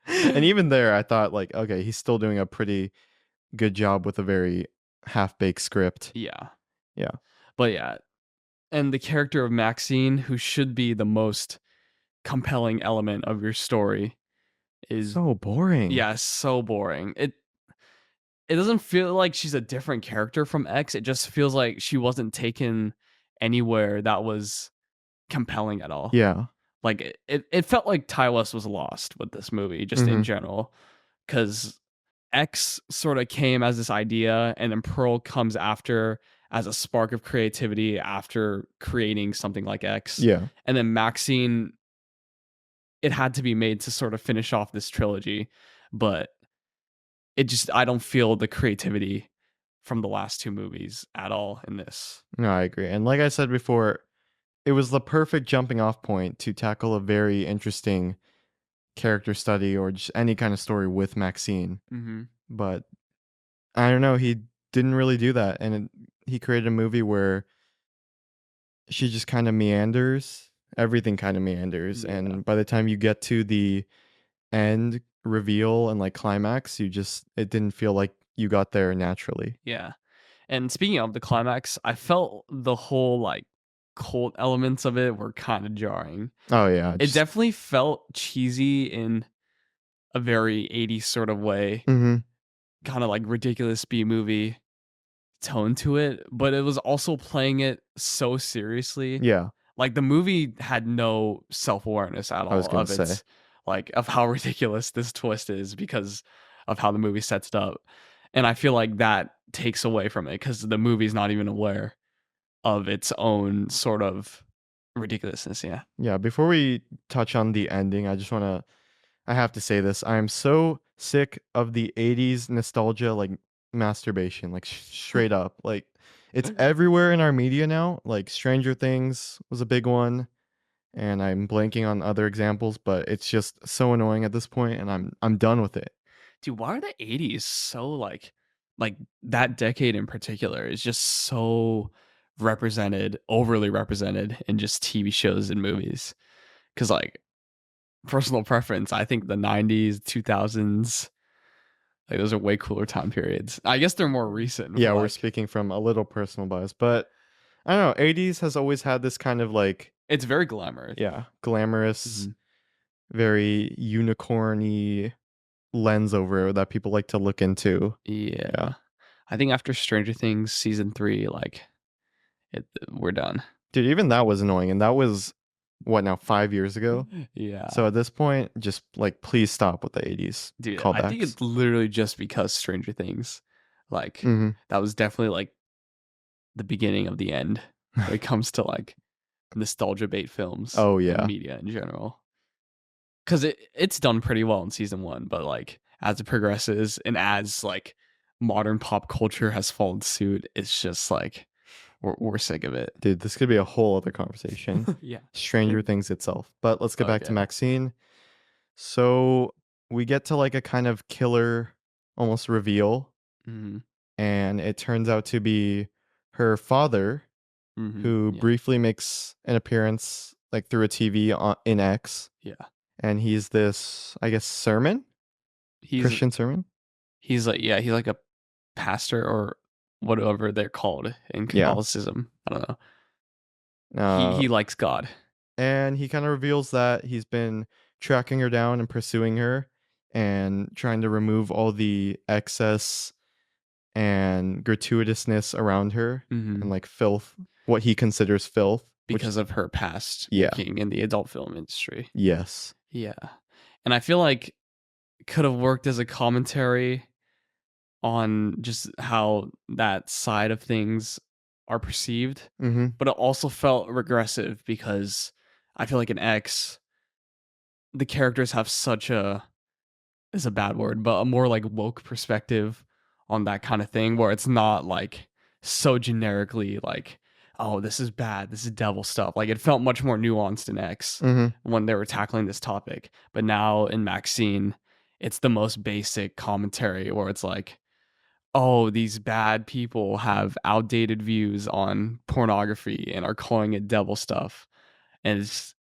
And even there I thought like, okay, he's still doing a pretty good job with a very half-baked script.
Yeah.
Yeah.
But yeah, and the character of Maxine, who should be the most compelling element of your story, is
So boring.
yeah, so boring. It doesn't feel like she's a different character from X. It just feels like she wasn't taken anywhere that was compelling at all.
Yeah.
Like it felt like Ty West was lost with this movie, just in
Mhm.
general, because X sort of came as this idea, and then Pearl comes after as a spark of creativity after creating something like X,
Yeah.
and then Maxine, it had to be made to sort of finish off this trilogy, but it just I don't feel the creativity from the last two movies at all in this.
No, I agree. And like I said before, it was the perfect jumping off point to tackle a very interesting character study or just any kind of story with Maxine.
Mhm.
But I don't know, he didn't really do that. And he created a movie where she just kind of meanders. Everything kind of meanders.
Yeah.
And by the time you get to the end reveal and like climax, it didn't feel like you got there naturally.
Yeah. And speaking of the climax, I felt the whole like cult elements of it were kind of jarring.
Oh yeah,
It
just
definitely felt cheesy in a very 80s sort of way,
mhm.
kind of like ridiculous B movie tone to it, but it was also playing it so seriously.
Yeah,
Like the movie had no self-awareness at
I was
all
going to
of
say.
its like of how ridiculous this twist is because of how the movie sets it up. And I feel like that takes away from it cuz the movie's not even aware of its own sort of ridiculousness, yeah.
Yeah, before we touch on the ending, I have to say this. I am so sick of the 80s nostalgia like masturbation, like straight up. Like it's everywhere in our media now. Like Stranger Things was a big one, and I'm blanking on other examples, but it's just so annoying at this point and I'm done with it.
Dude, why are the 80s so like like that decade in particular is just so overly represented in just TV shows and movies. Cause like personal preference, I think the 90s, 2000s, like those are way cooler time periods. I guess they're more recent, but
Yeah, we're
like
speaking from a little personal bias, but I don't know, 80s has always had this kind of like,
it's very glamorous.
yeah, glamorous,
Mhm.
very unicorny lens over it that people like to look into. Yeah.
Yeah. I think after Stranger Things season 3, like we're done.
Dude, even that was annoying. And that was what now, 5 years ago? So
Yeah.
at this point, just like please stop with the 80s
Dude, I think
callbacks.
it's literally just because Stranger Things. Like
Hmm.
that was definitely like the beginning of the end when it comes to like nostalgia bait films
Oh
and
yeah.
media in general. Cause it's done pretty well in season 1, but like as it progresses and as like modern pop culture has followed suit, it's just like we're sick of it.
Dude, this could be a whole other conversation.
Yeah.
Stranger Things itself. But let's get back to
Okay.
Maxine. So we get to like a kind of killer almost reveal,
Mhm.
and it turns out to be her father
Mhm.
who
Yeah.
briefly makes an appearance like through a TV in X,
Yeah.
and he's this, I guess, sermon,
He's
Christian sermon.
he's like yeah, he's like a pastor or whatever they're called in
Yeah.
Catholicism. I don't know.
Uh,
He likes God.
and he kind of reveals that he's been tracking her down and pursuing her and trying to remove all the excess and gratuitousness around her and
Mhm.
like filth, what he considers filth, which,
Because of her past
yeah,
working in the adult film industry.
yes.
Yeah. And I feel like it could have worked as a commentary on just how that side of things are perceived,
Mm-hmm.
but it also felt regressive because I feel like in X, the characters have such a is a bad word, but a more like woke perspective on that kind of thing where it's not like so generically like, oh, this is bad, this is devil stuff. Like it felt much more nuanced in X
Mm-hmm.
when they were tackling this topic. But now in MaXXXine, it's the most basic commentary where it's like, oh, these bad people have outdated views on pornography and are calling it devil stuff. And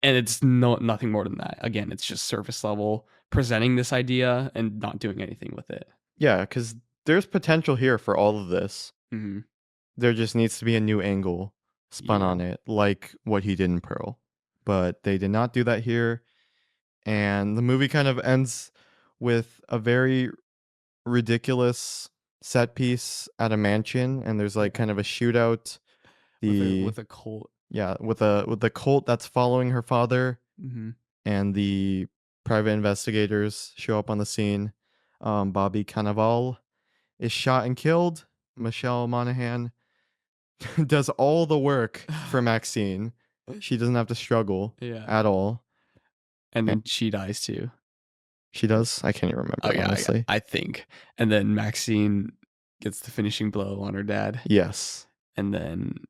it's nothing more than that. Again, it's just surface level presenting this idea and not doing anything with it.
Yeah, because there's potential here for all of this.
Mhm.
There just needs to be a new angle spun
Yeah.
on it, like what he did in Pearl. But they did not do that here. And the movie kind of ends with a very ridiculous set piece at a mansion, and there's like
Yeah.
kind of a shootout.
With a
The
with a cult.
Yeah, with the cult that's following her father,
Mhm.
and the private investigators show up on the scene. Bobby Cannavale is shot and killed. Michelle Monaghan does all the work for Maxine. She doesn't have to struggle
Yeah.
at all.
And
And
then she dies too.
she does? I can't even
Oh
remember,
yeah,
honestly.
I think. And then Maxine gets the finishing blow on her dad.
Yes.
And then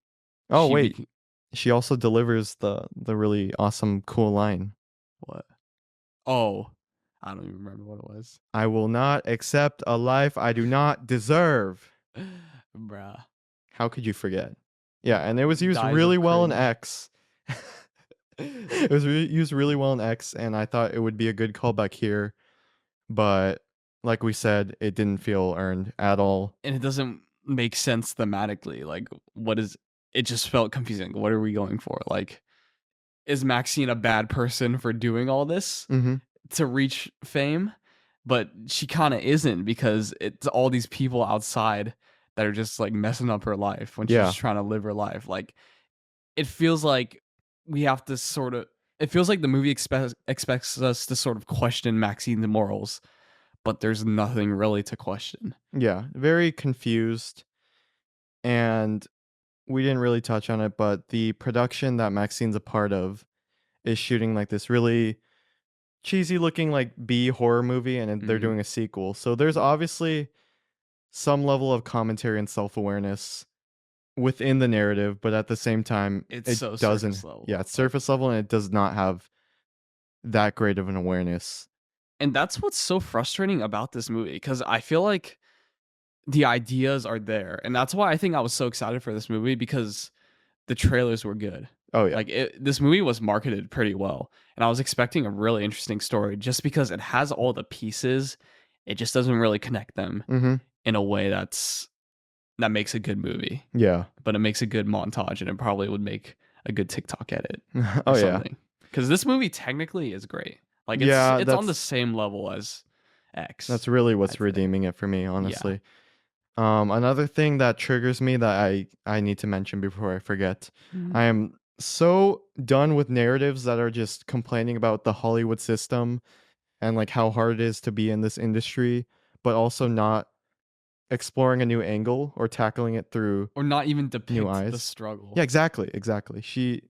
Oh,
she
wait.
be
She also delivers the really awesome, cool line.
what? Oh, I don't even remember what it was.
I will not accept a life I do not deserve.
Bruh.
How could you forget? Yeah, and it was used
Dies
really
of
well in
cringe.
X. It was used really well in X, and I thought it would be a good callback here, but like we said, it didn't feel earned at all.
And it doesn't make sense thematically. Like, what is it? Just felt confusing. What are we going for? Like, is Maxine a bad person for doing all this
Hmm.
to reach fame? But she kind of isn't because it's all these people outside that are just like messing up her life when she's
Yeah,
just trying to live her life. Like, it feels like we have to sort of. It feels like the movie expects us to sort of question Maxine's morals, but there's nothing really to question.
yeah, very confused, and we didn't really touch on it, but the production that Maxine's a part of is shooting like this really cheesy looking like B horror movie, and they're
Hmm.
doing a sequel. So there's obviously some level of commentary and self-awareness within the narrative, but at the same time
It's
it
so
doesn't.
surface level.
Yeah, it's
Like,
surface level, and it does not have that great of an awareness.
and that's what's so frustrating about this movie because I feel like the ideas are there, and that's why I think I was so excited for this movie because the trailers were good.
Oh yeah.
Like this movie was marketed pretty well, and I was expecting a really interesting story just because it has all the pieces. It just doesn't really connect them
Mhm.
in a way that makes a good movie,
Yeah.
but it makes a good montage, and it probably would make a good TikTok edit or
Oh yeah.
something. Because this movie technically is great. Like
Yeah,
it's on the same level as
that's
X,
really
I
what's
think.
redeeming it for me,
Yeah.
honestly. Another thing that triggers me that I need to mention before I forget.
Mhm.
I am so done with narratives that are just complaining about the Hollywood system and like how hard it is to be in this industry, but also not exploring a new angle or tackling it through
Or not even
new
depict the
eyes.
struggle.
Yeah, exactly, exactly. She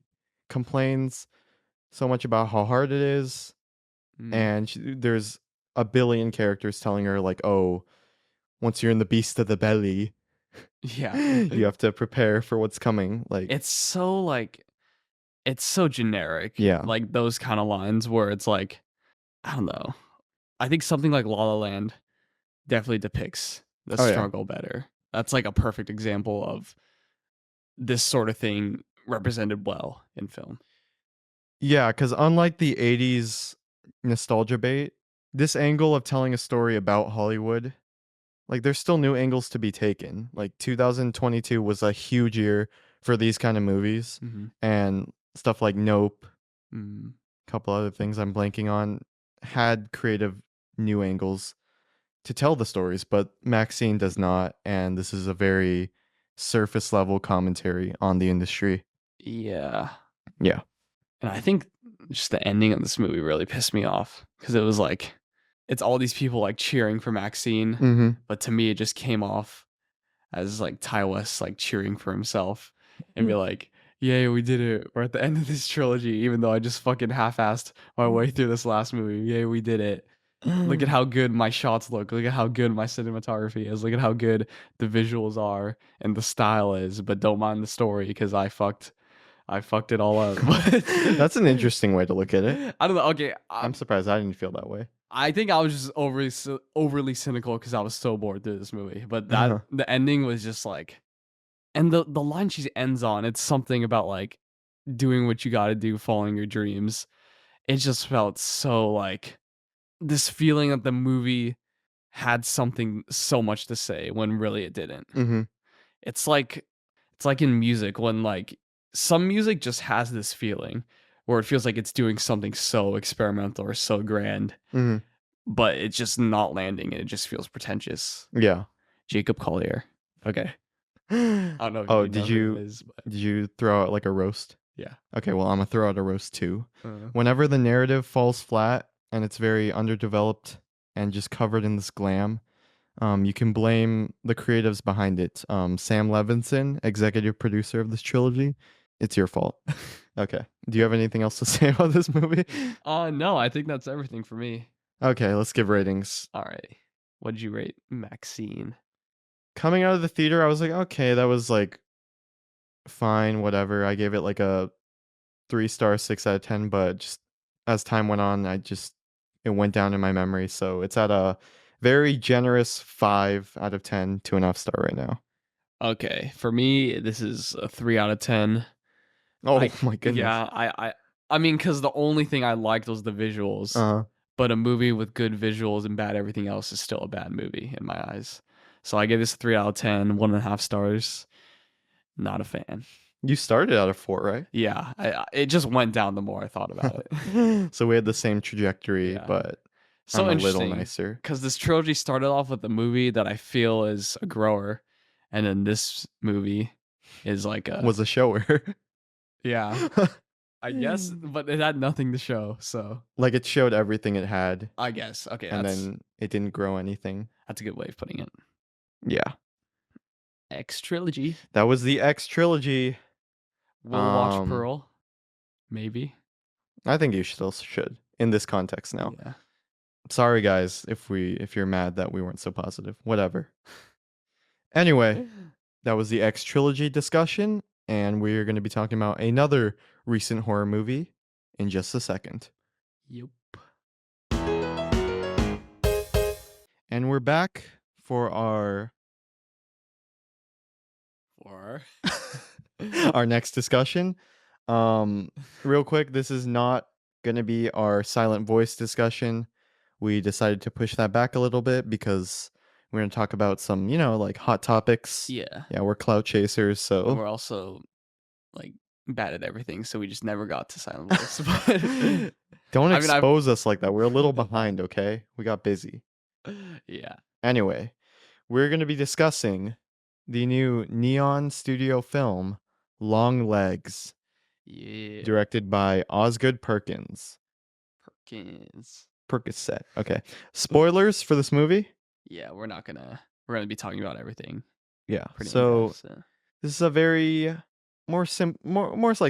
complains so much about how hard it is,
Mm.
and there's a billion characters telling her like, "Oh, once you're in the beast of the belly,
Yeah.
you have to prepare for what's coming." Like,
It's so like it's so generic.
yeah.
Like those kind of lines where it's like, I don't know. I think something like La La Land definitely depicts the
Oh yeah.
struggle better. That's like a perfect example of this sort of thing represented well in film.
Yeah, because unlike the 80s nostalgia bait, this angle of telling a story about Hollywood, like there's still new angles to be taken. Like 2022 was a huge year for these kind of movies,
Mhm.
and stuff like Nope,
Mm.
a couple other things I'm blanking on, had creative new angles to tell the stories, but Maxine does not, and this is a very surface level commentary on the industry.
Yeah.
Yeah.
And I think just the ending of this movie really pissed me off because it was like it's all these people like cheering for Maxine,
Mhm.
but to me it just came off as like Ty West like cheering for himself and be like, "Yay, we did it! We're at the end of this trilogy." Even though I just fucking half-assed my way through this last movie. Yay, we did it! Look at how good my shots look. Look at how good my cinematography is. Look at how good the visuals are and the style is. But don't mind the story because I fucked it all up.
That's an interesting way to look at it.
I don't know. Okay,
I'm surprised I didn't feel that way.
I think I was just overly cynical because I was so bored through this movie. But that
Uh-huh.
the ending was just like, and the line she ends on, it's something about like doing what you got to do, following your dreams. It just felt so like this feeling that the movie had something so much to say when really it didn't.
Mhm.
It's like it's like in music when like some music just has this feeling where it feels like it's doing something so experimental or so grand,
Mhm.
but it's just not landing and it just feels pretentious.
Yeah.
Jacob Collier. Okay. I don't know if
Oh,
you know who that is, but
did you throw out like a roast?
yeah.
Okay, well, I'm gonna throw out a roast too.
Uh,
Whenever the narrative falls flat and it's very underdeveloped and just covered in this glam, you can blame the creatives behind it. Sam Levinson, executive producer of this trilogy, it's your fault. Okay. Do you have anything else to say about this movie?
no, I think that's everything for me.
Okay, let's give ratings.
All right. What did you rate Maxine?
Coming out of the theater, I was like, okay, that was like fine, whatever. I gave it like a 3 star, 6 out of 10. But just as time went on, it went down in my memory. So it's at a very generous 5 out of 10, 2.5 star right now.
Okay, for me, this is a 3 out of 10.
Oh
I
my goodness.
yeah, I mean, because the only thing I liked was the visuals,
Uh-huh.
but a movie with good visuals and bad everything else is still a bad movie in my eyes. So I give this a 3 out of 10, 1.5 stars. Not a fan.
You started out of 4, right?
Yeah, it just went down the more I thought about it.
So we had the same trajectory,
Yeah.
but I'm
So
a little
interesting
nicer.
because this trilogy started off with a movie that I feel is a grower, and then this movie is like a
Was a shower.
yeah, I guess, but it had nothing to show. So
Like it showed everything it had,
I guess okay,
and then it didn't grow anything.
that's a good way of putting it.
Yeah.
X trilogy.
That was the X trilogy.
We'll watch
Um,
Pearl, maybe.
I think you still should in this context now.
Yeah.
Sorry guys if you're mad that we weren't so positive. Whatever. Anyway, that was the X trilogy discussion, and we're going to be talking about another recent horror movie in just a second.
Yep.
And we're back for our
for
our next discussion. Um, Real quick, this is not going to be our silent voice discussion. We decided to push that back a little bit because we're going to talk about some, like hot topics.
yeah,
Yeah, we're clout chasers,
and
so
we're also like bad at everything, so we just never got to silent voice. But
don't
I mean, I've
expose us like that. We're a little behind, okay? We got busy.
yeah,
Anyway, we're going to be discussing the new Neon Studio film, Longlegs,
yeah,
directed by Osgood Perkins.
Perkins.
Percocet. Okay. Spoilers for this movie?
Yeah, we're gonna be talking about everything
Yeah.
pretty in depth.
So
So.
this is a very more like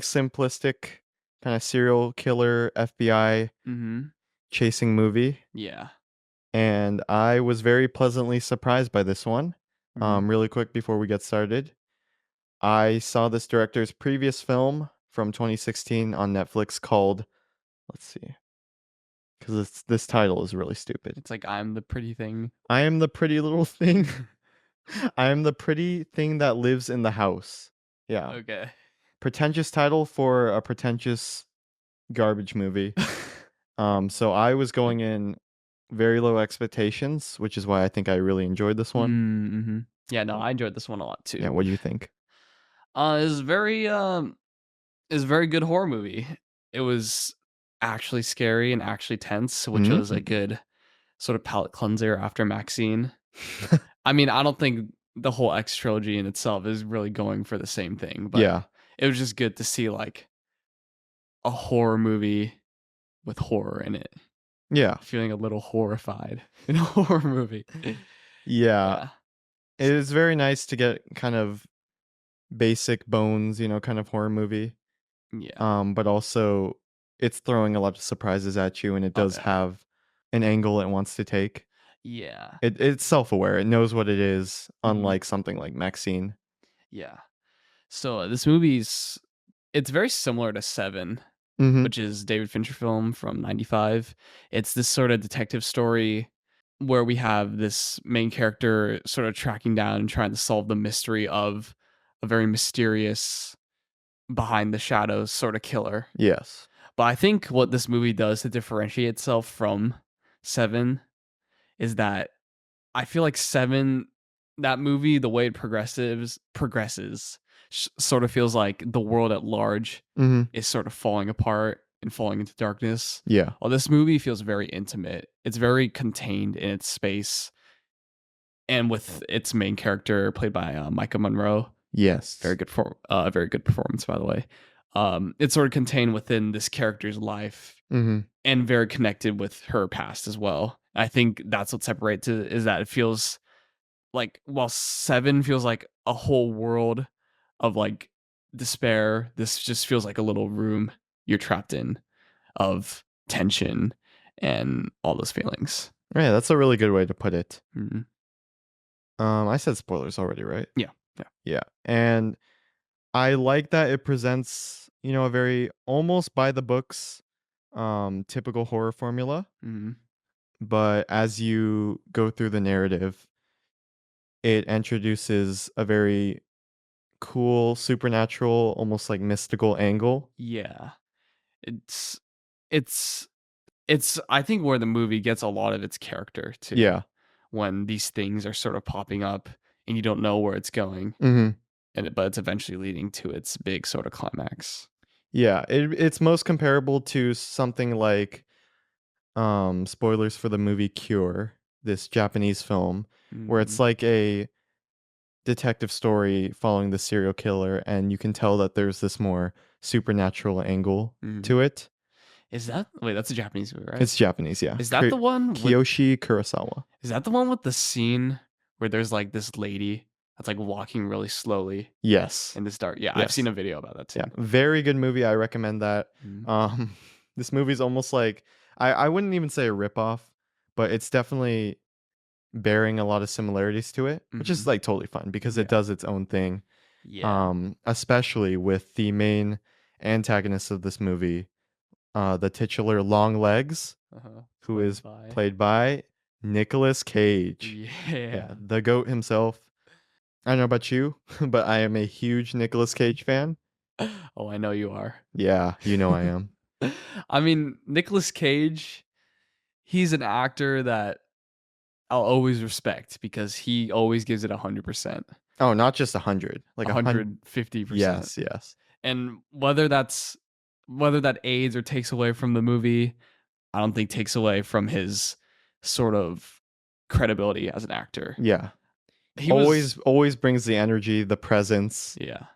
simplistic kind of serial killer FBI
Mm-hmm.
chasing movie.
Yeah.
And I was very pleasantly surprised by this one.
Mm-hmm.
Really quick before we get started, I saw this director's previous film from 2016 on Netflix called, let's see, because this title is really stupid.
It's like I'm the pretty thing.
I am the pretty little thing. I am the pretty thing that lives in the house. Yeah.
Okay.
Pretentious title for a pretentious garbage movie. So I was going in very low expectations, which is why I think I really enjoyed this one.
Mm-hmm. Yeah, no, I enjoyed this one a lot
Yeah,
too.
what do you think?
It was a very good horror movie. It was actually scary and actually tense, which was a
Mhm.
good sort of palate cleanser after MaXXXine. I mean, I don't think the whole X trilogy in itself is really going for the same thing, but
Yeah.
it was just good to see like a horror movie with horror in it.
Yeah.
Feeling a little horrified in a horror movie.
Yeah.
Yeah.
It is very nice to get kind of basic bones, kind of horror movie.
Yeah.
But also it's throwing a lot of surprises at you and it
Oh
does
yeah.
have an angle it wants to take.
Yeah.
It's self-aware. It knows what it is,
Mhm.
unlike something like Maxine.
Yeah. So this movie's it's very similar to Seven,
Mhm.
which is David Fincher film from '95. It's this sort of detective story where we have this main character sort of tracking down and trying to solve the mystery of a very mysterious behind the shadows sort of killer.
Yes.
But I think what this movie does to differentiate itself from Seven is that I feel like Seven, that movie, the way it progresses, sort of feels like the world at large
Mhm.
is sort of falling apart and falling into darkness.
Yeah.
While this movie feels very intimate, it's very contained in its space, and with its main character played by Micah Monroe,
Yes.
very good performance by the way. It's sort of contained within this character's life
Mhm.
and very connected with her past as well. I think that's what separates it is that it feels like while Seven feels like a whole world of like despair, this just feels like a little room you're trapped in of tension and all those feelings.
Yeah, that's a really good way to put it.
Mhm.
I said spoilers already, right?
Yeah, yeah.
Yeah. And I like that it presents, a very almost by the books typical horror formula,
Mhm.
but as you go through the narrative, it introduces a very cool supernatural, almost like mystical angle.
Yeah. It's it's it's I think where the movie gets a lot of its character too,
Yeah.
when these things are sort of popping up and you don't know where it's going,
Mhm.
but it's eventually leading to its big sort of climax.
Yeah, it's most comparable to something like spoilers for the movie Cure, this Japanese film, where it's
Mhm.
like a detective story following the serial killer, and you can tell that there's this more supernatural angle
Mhm.
to it.
Is that wait, that's a Japanese movie, right?
It's Japanese, yeah.
Is that the one with
Kiyoshi Kurosawa.
is that the one with the scene where there's, like, this lady that's, like, walking really slowly
Yes.
in this dark yeah, I've seen
Yes.
a video about that
Yeah.
too.
Very good movie. I recommend that.
Mhm.
Um, this movie's almost like I wouldn't even say a ripoff, but it's definitely bearing a lot of similarities to it, which is
Mhm.
like totally fun because it
Yeah.
does its own thing.
Yeah.
Especially with the main antagonist of this movie, the titular Longlegs,
Uh-huh.
who
Played
is
by
played by Nicolas Cage.
yeah.
Yeah, the goat himself. I don't know about you, but I am a huge Nicolas Cage fan.
Oh, I know you are.
Yeah, you know I am.
I mean, Nicolas Cage, he's an actor that I'll always respect because he always gives it 100%,
Oh, not just 100, like 100.
150%.
Yes, yes.
And whether that aids or takes away from the movie, I don't think takes away from his sort of credibility as an actor.
Yeah.
He was
Always brings the energy, the presence,
yeah.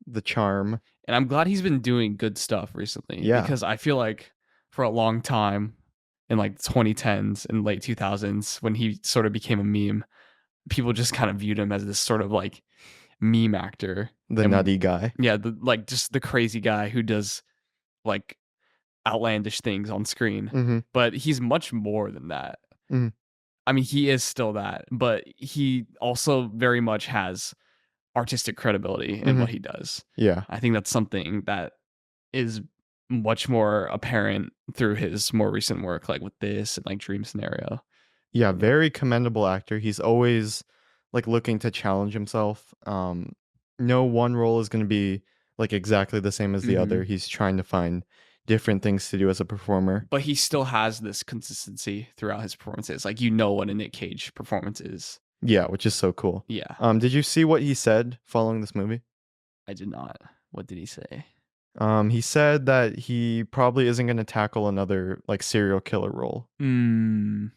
the charm.
And I'm glad he's been doing good stuff recently
Yeah.
because I feel like for a long time in like 2010s and late 2000s when he sort of became a meme, people just kind of viewed him as this sort of like meme actor.
The
And
nutty guy.
yeah, like just the crazy guy who does like outlandish things on screen.
Mhm.
But he's much more than that.
Mhm.
I mean, he is still that, but he also very much has artistic credibility in what
Mhm.
he does.
Yeah.
I think that's something that is much more apparent through his more recent work, like with this and like Dream Scenario.
Yeah,
Yeah.
very commendable actor. He's always like looking to challenge himself. No one role is going to be like exactly the same as the other.
Mhm.
He's trying to find different things to do as a performer.
But he still has this consistency throughout his performances. Like you know what a Nick Cage performance is.
Yeah, which is so cool.
Yeah,
Did you see what he said following this movie?
I did not. What did he say?
He said that he probably isn't going to tackle another like serial killer role.
Hmm.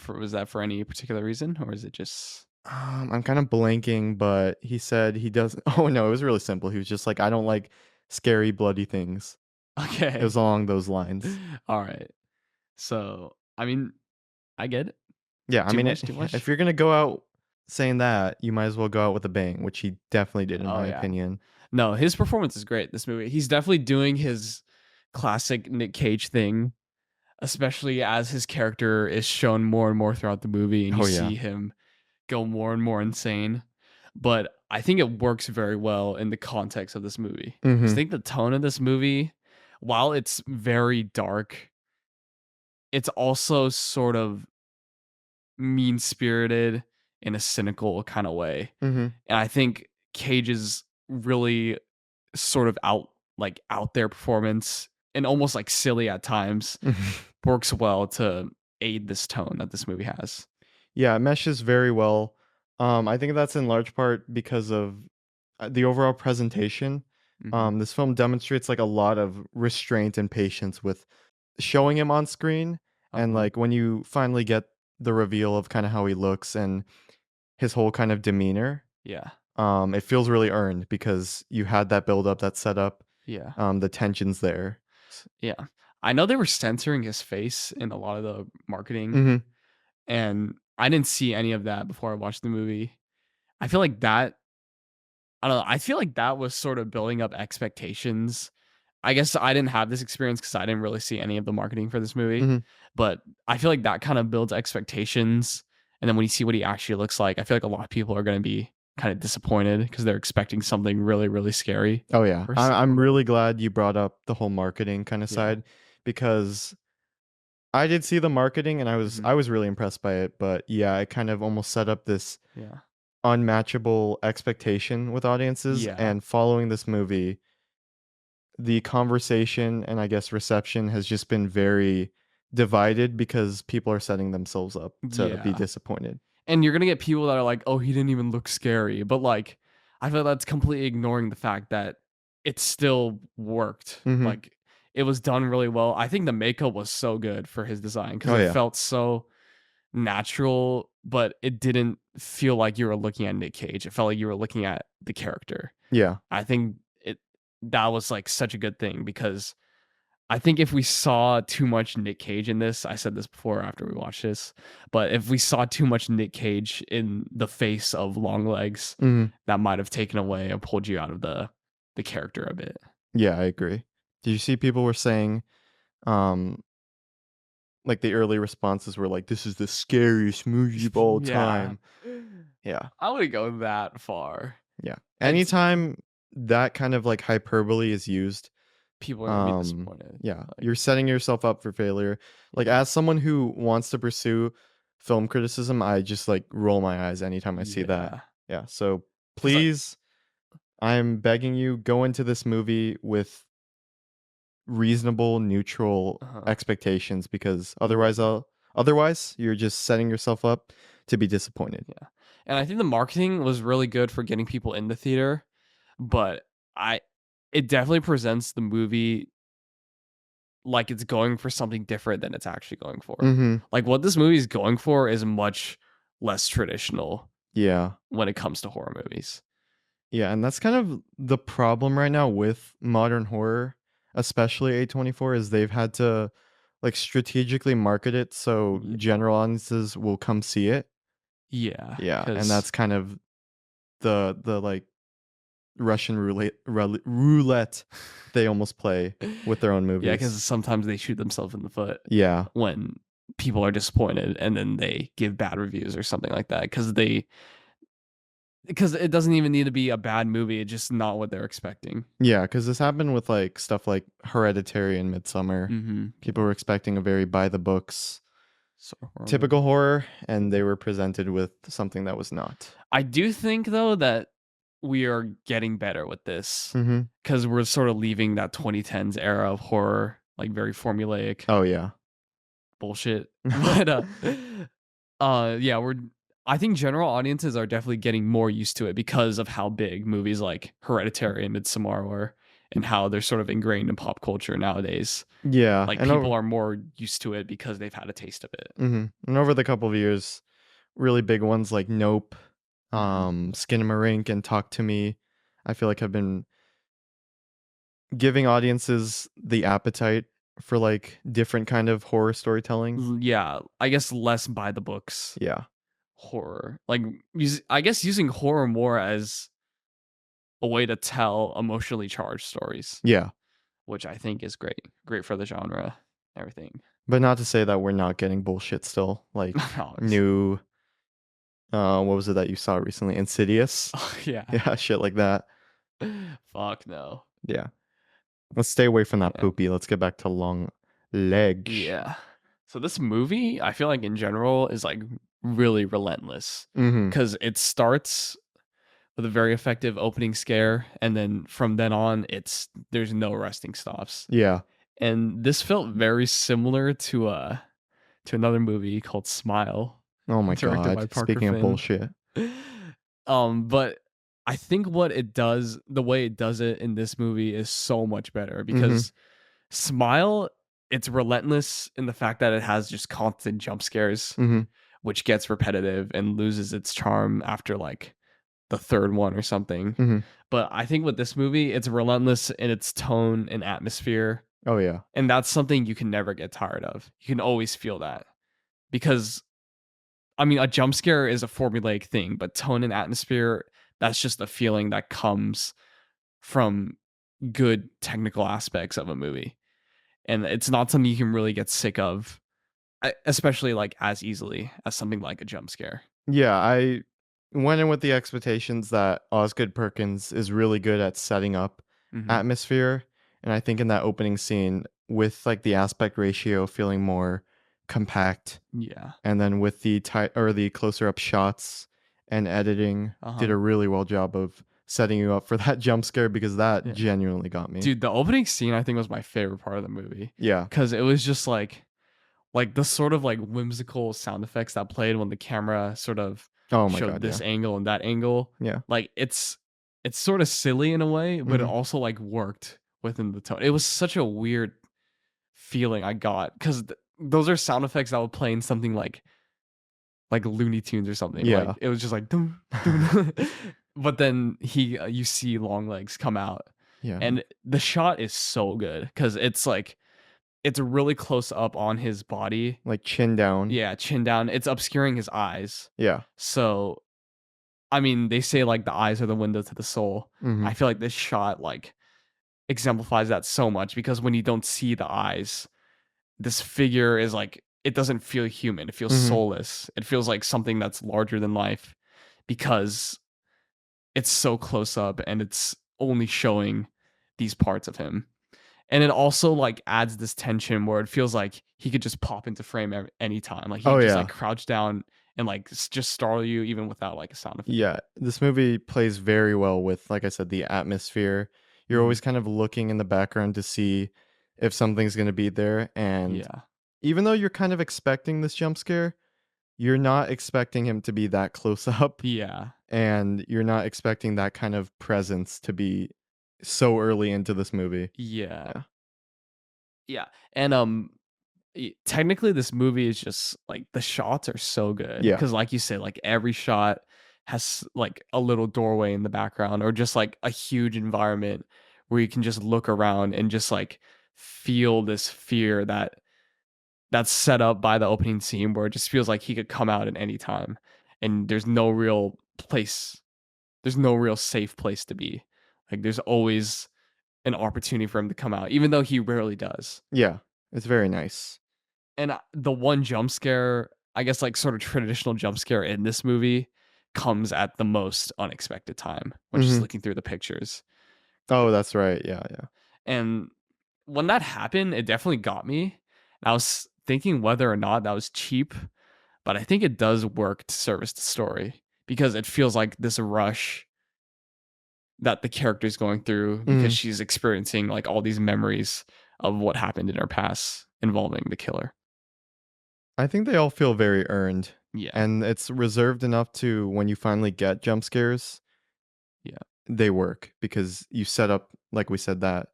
Was that for any particular reason, or is it just
I'm kind of blanking, but he said he doesn't. Oh no, it was really simple. He was just like, I don't like scary, bloody things. It
okay?
was along those lines.
All right. So I mean, I get it.
Yeah, I
Too
mean,
much. Too
if
much.
you're gonna go out saying that, you might as well go out with a bang, which he definitely did, in
Oh
my
yeah.
opinion.
No, his performance is great. This movie. He's definitely doing his classic Nick Cage thing, especially as his character is shown more and more throughout the movie, and you
Oh yeah.
see him go more and more insane. But I think it works very well in the context of this movie. Because I
Mm-hmm.
think the tone of this movie, while it's very dark, it's also sort of mean spirited in a cynical kind of way.
Mm-hmm.
And I think Cage's really sort of out there performance and almost like silly at times works well to aid this tone that this movie has.
Yeah, it meshes very well. I think that's in large part because of the overall presentation.
Hmm.
This film demonstrates like a lot of restraint and patience with showing him on screen, and
Uh-huh.
like when you finally get the reveal of kind of how he looks and his whole kind of demeanor,
Yeah.
it feels really earned because you had that build up, that setup,
Yeah.
the tensions there.
Yeah. I know they were censoring his face in a lot of the marketing,
Mm-hmm.
and I didn't see any of that before I watched the movie. I feel like that I don't know, I feel like that was sort of building up expectations. I guess I didn't have this experience because I didn't really see any of the marketing for this movie,
Mm-hmm.
but I feel like that kind of builds expectations. And then when you see what he actually looks like, I feel like a lot of people are going to be kind of disappointed because they're expecting something really, really scary.
Oh yeah, I'm
From him.
really glad you brought up the whole marketing kind of
Yeah.
side because I did see the marketing and
Mhm.
I was really impressed by it, but yeah, it kind of almost set up this
Yeah.
unmatchable expectation with audiences,
Yeah.
and following this movie, the conversation and I guess reception has just been very divided because people are setting themselves up to be
Yeah.
disappointed.
And you're gonna get people that are like, "Oh, he didn't even look scary," but like, I feel that's completely ignoring the fact that it still worked.
Mhm.
Like, it was done really well. I think the makeup was so good for his design because
Oh
it
yeah.
felt so natural, but it didn't feel like you were looking at Nick Cage. It felt like you were looking at the character.
Yeah.
I think it that was like such a good thing because I think if we saw too much Nick Cage in this, I said this before after we watched this, but if we saw too much Nick Cage in the face of Longlegs,
Mhm.
that might have taken away and pulled you out of the character a bit.
Yeah, I agree. Did you see people were saying, um, like the early responses were like, "This is the scariest movie of all
Yeah.
time." Yeah.
I wouldn't go that far.
Yeah.
It's
Anytime that kind of like hyperbole is used,
people are gonna be disappointed.
yeah,
Like,
you're setting yourself up for failure. Like
yeah.
as someone who wants to pursue film criticism, I just like roll my eyes anytime I see
Yeah.
that. Yeah, so
Cause like,
please, I'm begging you, go into this movie with reasonable, neutral
uh
expectations because
yeah,
otherwise you're just setting yourself up to be disappointed.
yeah, and I think the marketing was really good for getting people in the theater, but I it definitely presents the movie like it's going for something different than it's actually going for.
Mhm.
Like, what this movie is going for is much less traditional
Yeah.
when it comes to horror movies.
Yeah, and that's kind of the problem right now with modern horror, especially A24, is they've had to, like, strategically market it so
Yeah.
general audiences will come see it.
Yeah,
Yeah, and
because
that's kind of like, Russian roulette they almost play with their own
yeah,
movies.
because sometimes they shoot themselves in the foot
Yeah.
when people are disappointed and then they give bad reviews or something like that because it doesn't even need to be a bad movie, it's just not what they're expecting.
Yeah, because this happened with, like, stuff like Hereditary and Midsummer. People
Yeah.
were expecting a very by the books,
So horror
typical
movie.
horror, and they were presented with something that was not.
I do think though that we are getting better with this
Mhm.
because we're sort of leaving that 2010s era of horror, like very formulaic
Oh, yeah.
bullshit. But yeah, I think general audiences are definitely getting more used to it because of how big movies like Hereditary and Midsommar were and how they're sort of ingrained in pop culture nowadays.
Yeah,
Like
and
people
over
are more used to it because they've had a taste of it.
mhm, and over the couple of years, really big ones like Nope,
Mhm.
Skinamarink, and Talk to Me, I feel like have been giving audiences the appetite for, like, different kind of horror storytelling.
Yeah, I guess less by the books
Yeah.
horror. Like I guess using horror more as a way to tell emotionally charged stories,
Yeah,
which I think is great. Great for the genre, everything.
but not to say that we're not getting bullshit still, like,
Obviously.
new what was it that you saw recently? Insidious?
Yeah.
Yeah, shit like that.
Fuck no.
Yeah. Let's stay away from that
Yeah.
poopy, let's get back to Long Legs.
Yeah. So this movie, I feel like in general is like really relentless
Mhm.
because it starts with a very effective opening scare, and then from then on, there's no resting stops.
Yeah.
And this felt very similar to another movie called Smile,
Oh my
directed
god,
by Parker
speaking of
Finn.
bullshit.
But I think what it does, the way it does it in this movie, is so much better
Mhm.
because Smile, it's relentless in the fact that it has just constant jump scares,
Mhm.
which gets repetitive and loses its charm after like the third one or something.
Mhm.
But I think with this movie, it's relentless in its tone and atmosphere.
Oh, yeah.
And that's something you can never get tired of. You can always feel that because I mean, a jump scare is a formulaic thing, but tone and atmosphere, that's just a feeling that comes from good technical aspects of a movie. And it's not something you can really get sick of, especially like as easily as something like a jump scare.
Yeah, I went in with the expectations that Osgood Perkins is really good at setting up
Hmm.
atmosphere, and I think in that opening scene with, like, the aspect ratio feeling more compact,
Yeah.
and then with the tight or the closer up shots and editing,
Uh
did
huh.
a really well job of setting you up for that jump scare because that
Yeah.
genuinely got me.
Dude, the opening scene I think was my favorite part of the movie
Yeah.
because it was just like the sort of like whimsical sound effects that played when the camera sort of
Oh my
showed
god,
this
yeah.
angle and that angle.
Yeah.
Like it's sort of silly in a way, but it
Mhm.
also like worked within the tone. It was such a weird feeling I got because those are sound effects that would play in something like Looney Tunes or something. Like
Yeah.
it was just like dum, dum. But then you see Longlegs come out,
Yeah.
and the shot is so good because it's really close up on his body.
Like, chin down.
Yeah, chin down. It's obscuring his eyes.
Yeah.
So, I mean, they say like the eyes are the window to the soul. I
Mhm.
feel like this shot like exemplifies that so much because when you don't see the eyes, this figure is like it doesn't feel human. It feels
Mhm.
soulless. It feels like something that's larger than life because it's so close up and it's only showing these parts of him. And it also like adds this tension where it feels like he could just pop into frame anytime. Like he
Oh,
could just like
yeah.
crouch down and like just startle you even without like a sound effect.
Yeah, this movie plays very well with, like I said, the atmosphere. You're
Mhm.
always kind of looking in the background to see if something's gonna be there, and
Yeah.
even though you're kind of expecting this jump scare, you're not expecting him to be that close up,
Yeah.
and you're not expecting that kind of presence to be so early into this movie.
Yeah.
Yeah.
Yeah. And technically this movie is just like the shots are so good
Yeah.
because like you said, like every shot has like a little doorway in the background or just like a huge environment where you can just look around and just like feel this fear that's set up by the opening scene where it just feels like he could come out at any time and there's no real safe place to be. Like there's always an opportunity for him to come out even though he rarely does.
Yeah. It's very nice.
And the one jump scare, I guess, like sort of traditional jump scare in this movie comes at the most unexpected time when she's
Mhm.
looking through the pictures.
Oh, that's right. Yeah, yeah.
And when that happened, it definitely got me. And I was thinking whether or not that was cheap, but I think it does work to service the story because it feels like this rush that the character's going through because
Mhm.
she's experiencing like all these memories of what happened in her past involving the killer.
I think they all feel very earned,
Yeah.
and it's reserved enough to when you finally get jump scares,
Yeah.
they work because you set up, like we said, that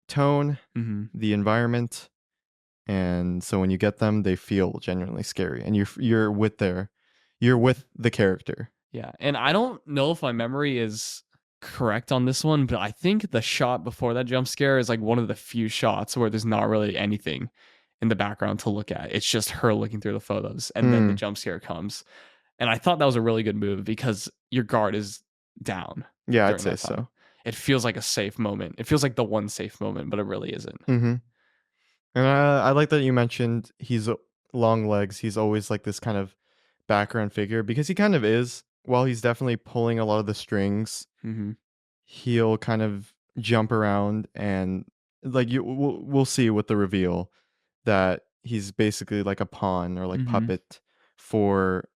tone,
Mhm.
the environment, and so when you get them, they feel genuinely scary, and you're with the character.
Yeah, and I don't know if my memory is correct on this one, but I think the shot before that jump scare is like one of the few shots where there's not really anything in the background to look at. It's just her looking through the photos, and then the
Mm,
jump scare comes. And I thought that was a really good move because your guard is down
yeah, I'd
during
say
that time.
so.
It feels like a safe moment. It feels like the one safe moment, but it really isn't.
Mhm. And I like that you mentioned he's long legs. He's always like this kind of background figure because he kind of is. While he's definitely pulling a lot of the strings,
Hmm.
he'll kind of jump around and like we'll see with the reveal that he's basically like a pawn or like
Hmm.
puppet for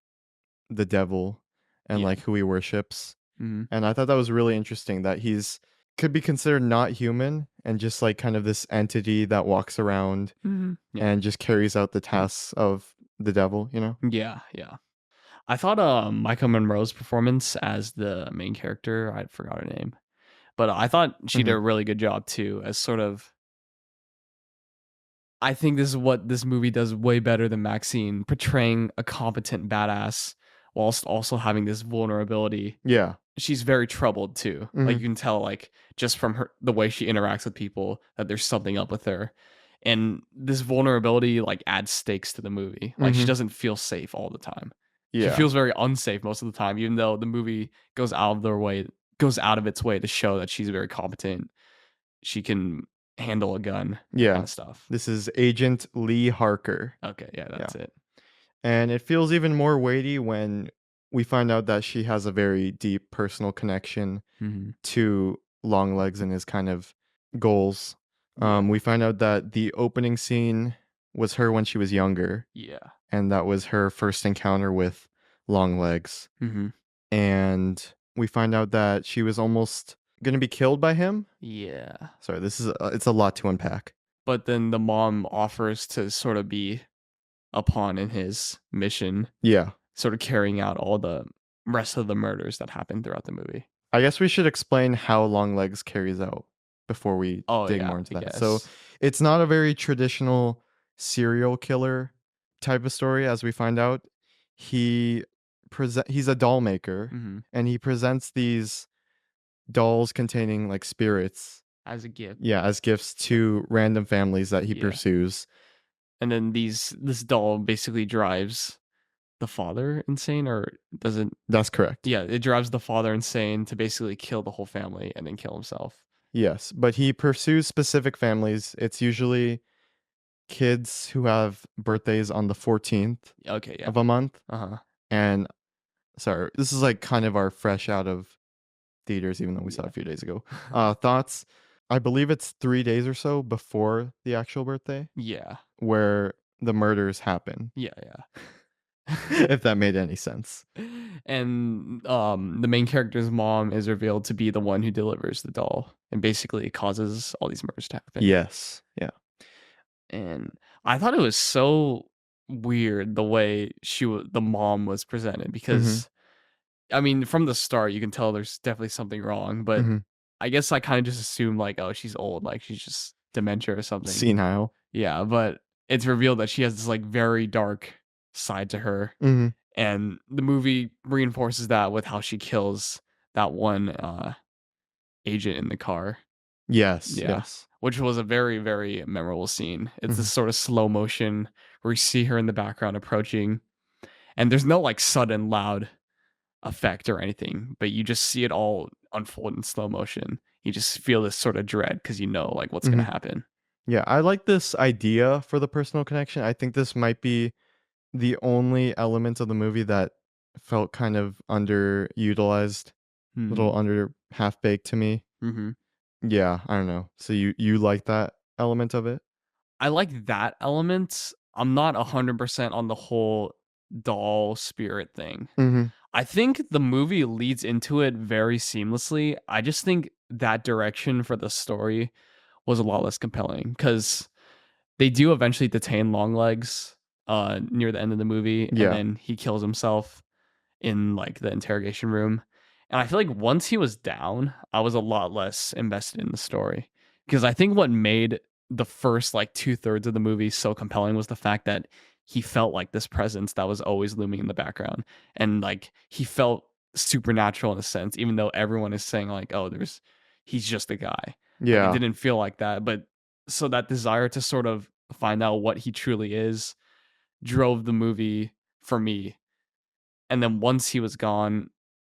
the devil and
Yeah.
like who he worships.
Hmm.
And I thought that was really interesting that he's could be considered not human and just like kind of this entity that walks around
Hmm. Yeah.
and just carries out the tasks of the devil, you know?
Yeah. Yeah. I thought Micah Monroe's performance as the main character, I forgot her name, but I thought she did
Mhm.
a really good job too. As sort of, I think this is what this movie does way better than Maxine, portraying a competent badass whilst also having this vulnerability.
Yeah.
She's very troubled too. Like
Mhm.
you can tell, like just from her the way she interacts with people, that there's something up with her. And this vulnerability like adds stakes to the movie. Like she
Mhm.
doesn't feel safe all the time. She
Yeah.
feels very unsafe most of the time, even though the movie goes out of its way to show that she's very competent. She can handle a gun, that kind
Yeah.
of stuff.
This is Agent Lee Harker.
Okay, yeah,
Yeah.
that's it.
And it feels even more weighty when we find out that she has a very deep personal connection
Hmm.
to Longlegs and his kind of goals.
Yeah,
We find out that the opening scene was her when she was younger,
yeah.
and that was her first encounter with Longlegs.
Hmm.
And we find out that she was almost gonna be killed by him.
Yeah.
Sorry, this is it's a lot to unpack.
But then the mom offers to sort of be a pawn in his mission,
Yeah.
sort of carrying out all the rest of the murders that happen throughout the movie.
I guess we should explain how Longlegs carries out before we
Oh
dig
yeah,
more into
I
that. So,
guess.
it's not a very traditional serial killer type of story as we find out. He he's a doll maker
Hmm.
and he presents these dolls containing like spirits,
As a gift.
yeah, as gifts to random families that he
Yeah.
pursues.
And then this doll basically drives the father insane or doesn't
That's correct.
yeah, it drives the father insane to basically kill the whole family and then kill himself.
Yes, but he pursues specific families. It's usually kids who have birthdays on the 14th
Okay, yeah.
of a month.
Uh-huh.
And sorry, this is like kind of our fresh out of theaters, even though we saw it
Yeah.
a few days ago. Thoughts? I believe it's 3 days or so before the actual birthday
Yeah.
where the murders happen.
Yeah, yeah.
if that made any sense.
And the main character's mom is revealed to be the one who delivers the doll and basically causes all these murders to happen.
Yes. Yeah.
And I thought it was so weird the way the mom was presented
Mhm.
because I mean from the start you can tell there's definitely something wrong, but
Mhm.
I guess I kind of just assumed like, oh, she's old, like she's just dementia or something.
Senile.
Yeah, but it's revealed that she has this like very dark side to her,
Mhm.
and the movie reinforces that with how she kills that one agent in the car.
Yes,
Yeah,
yes.
which was a very very memorable scene. It's this
Mhm.
sort of slow motion where you see her in the background approaching, and there's no like sudden loud effect or anything, but you just see it all unfold in slow motion. You just feel this sort of dread because you know like what's gonna
Mhm.
happen.
Yeah, I like this idea for the personal connection. I think this might be the only element of the movie that felt kind of underutilized, a
Hmm.
little under half baked to me.
Mm-hmm.
Yeah, I don't know. So you like that element of it?
I like that element. I'm not 100% on the whole doll spirit thing.
Mhm.
I think the movie leads into it very seamlessly. I just think that direction for the story was a lot less compelling because they do eventually detain Longlegs near the end of the movie, and
Yeah.
then he kills himself in like the interrogation room. And I feel like once he was down, I was a lot less invested in the story because I think what made the first like 2/3 of the movie so compelling was the fact that he felt like this presence that was always looming in the background, and like he felt supernatural in a sense, even though everyone is saying like, oh, he's just a guy. Like it
Yeah.
didn't feel like that, but so that desire to sort of find out what he truly is drove the movie for me. And then once he was gone,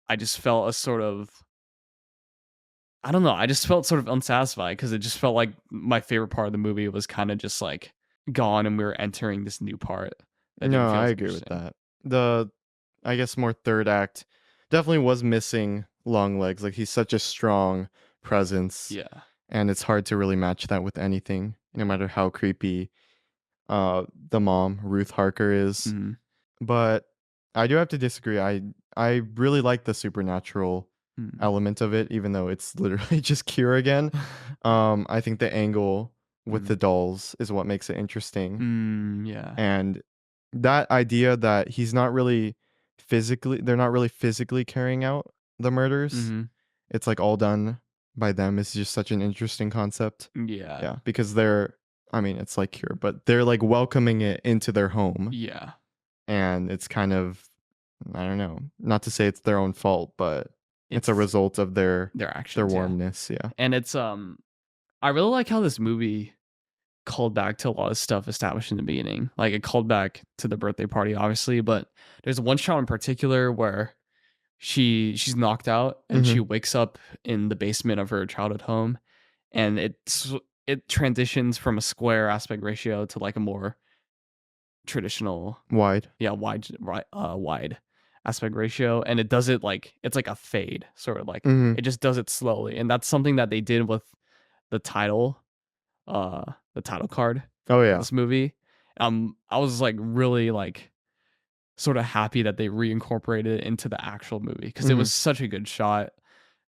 I just felt a sort of I don't know, I just felt sort of unsatisfied because it just felt like my favorite part of the movie was kinda just, like, gone and we were entering this new part that didn't
No,
feel
I
as
agree with
interesting.
that. The I guess more third act definitely was missing long legs. Like he's such a strong presence
Yeah.
and it's hard to really match that with anything, no matter how creepy the mom, Ruth Harker is.
Mhm.
But I do have to disagree. I really like the supernatural
Mhm.
element of it, even though it's literally just Cure again. I think the angle with the
Mhm.
dolls is what makes it interesting.
Yeah.
And that idea that they're not really physically carrying out the murders.
Mhm.
It's like all done by them is just such an interesting concept.
Yeah.
Yeah, because they're I mean, it's like Cure, but they're like welcoming it into their home
Yeah.
and it's kind of I don't know, not to say it's their own fault, but it's a
It's
result of
their
their
actions, yeah.
warmness, yeah.
And it's, I really like how this movie called back to a lot of stuff established in the beginning. Like, it called back to the birthday party, obviously, but there's one shot in particular where she's knocked out and she
Mhm.
wakes up in the basement of her childhood home, and it transitions from a square aspect ratio to like a more traditional,
Wide.
yeah, wide aspect ratio, and it does it like it's like a fade, sort of like
Mhm.
it just does it slowly, and that's something that they did with the title, the title card
Oh,
of
yeah.
this movie. I was like really like sort of happy that they reincorporated it into the actual movie because it was
Mhm.
such a good shot.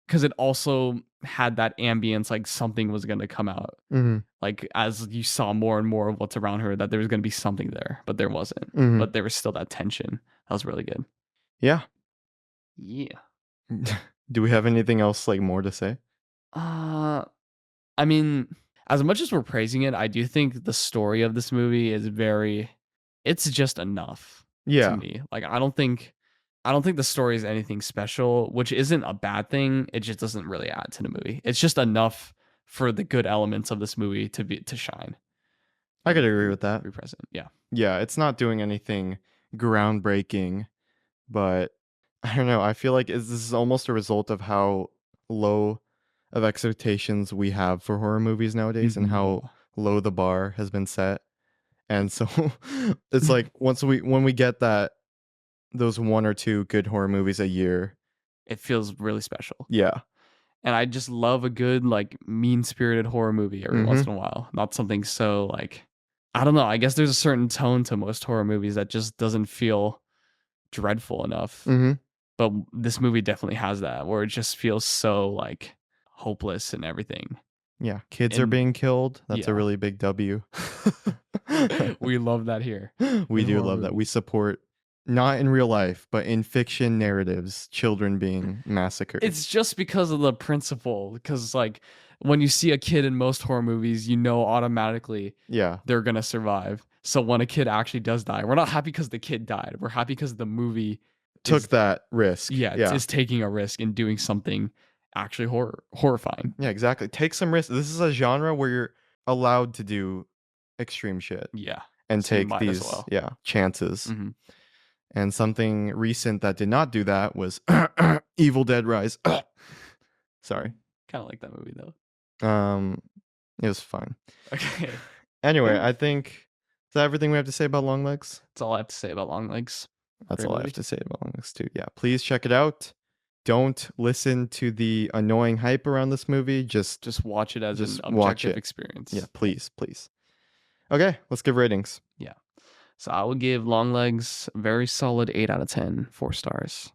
Because it also had that ambience, like something was gonna come out.
Mhm.
Like as you saw more and more of what's around her, that there was gonna be something there, but there wasn't.
Mhm.
But there was still that tension. That was really good.
Yeah.
Yeah.
Do we have anything else, like, more to say?
Uh, I mean, as much as we're praising it, I do think the story of this movie is very it's just enough to
Yeah.
me. Like I don't think the story is anything special, which isn't a bad thing. It just doesn't really add to the movie. It's just enough for the good elements of this movie to shine
I could
and
agree with that.
be present. Yeah.
Yeah, it's not doing anything groundbreaking, but I don't know, I feel like this is almost a result of how low of expectations we have for horror movies nowadays and how
Yeah.
low the bar has been set. And so it's like when we get those 1 or 2 good horror movies a year.
It feels really special.
Yeah.
And I just love a good like mean-spirited horror movie every once
Mhm.
in a while. Not something so like I don't know. I guess there's a certain tone to most horror movies that just doesn't feel dreadful enough.
Mhm.
But this movie definitely has that where it just feels so like hopeless and everything.
Yeah, kids are
And
being killed. That's a
yeah,
really big W.
we love that here
We
in
do
horror
love that. We
movies.
support not in real life, but in fiction narratives, children being massacred.
It's just because of the principle. Because like when you see a kid in most horror movies, you know automatically
Yeah.
they're gonna survive. So when a kid actually does die, we're not happy because the kid died. We're happy because the movie
Took
is
that risk.
yeah,
Yeah.
is taking a risk and doing something actually horrifying.
Yeah, exactly. Take some risks. This is a genre where you're allowed to do extreme shit
Yeah.
and
So you
take
might as
these,
well.
yeah, chances.
Mhm.
And something recent that did not do that was Evil Dead Rise. Sorry.
Kinda like that movie though.
Um, it was fine.
Okay.
Anyway, I think is that everything we have to say about Longlegs?
That's all I have to say about Longlegs.
That's
Great
all I have
movie.
to say about Longlegs too. Yeah, please check it out. Don't listen to the annoying hype around this movie. Just
Just watch it as an
just watch
objective
it.
experience.
Yeah, please, please. Okay, let's give ratings.
Yeah. So I would give Longlegs a very solid 8 out of 10, 4 stars.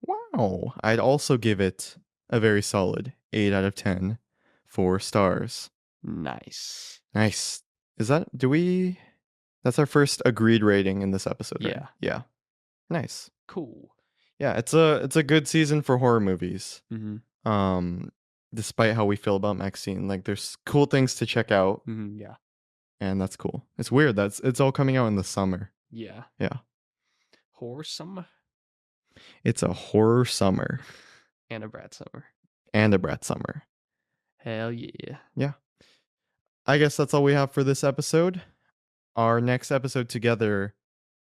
Wow. I'd also give it a very solid 8 out of 10, 4 stars.
Nice.
Nice. Is that do we That's our first agreed rating in this episode, right?
Yeah.
Yeah. Nice.
Cool.
Yeah, it's a good season for horror movies.
Mhm.
Um Despite how we feel about MaXXXine, like there's cool things to check out
Mhm, yeah.
and that's cool. It's weird it's all coming out in the summer.
Yeah.
Yeah.
Whoresome
It's a horror summer
and a brat summer.
and a Brett summer.
Hell yeah.
Yeah. I guess that's all we have for this episode. Our next episode together,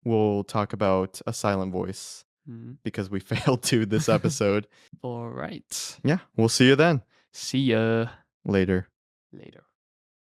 we'll talk about A Silent Voice
Mhm.
because we failed to this episode.
Alright.
Yeah, we'll see you then.
See ya
Later.
later.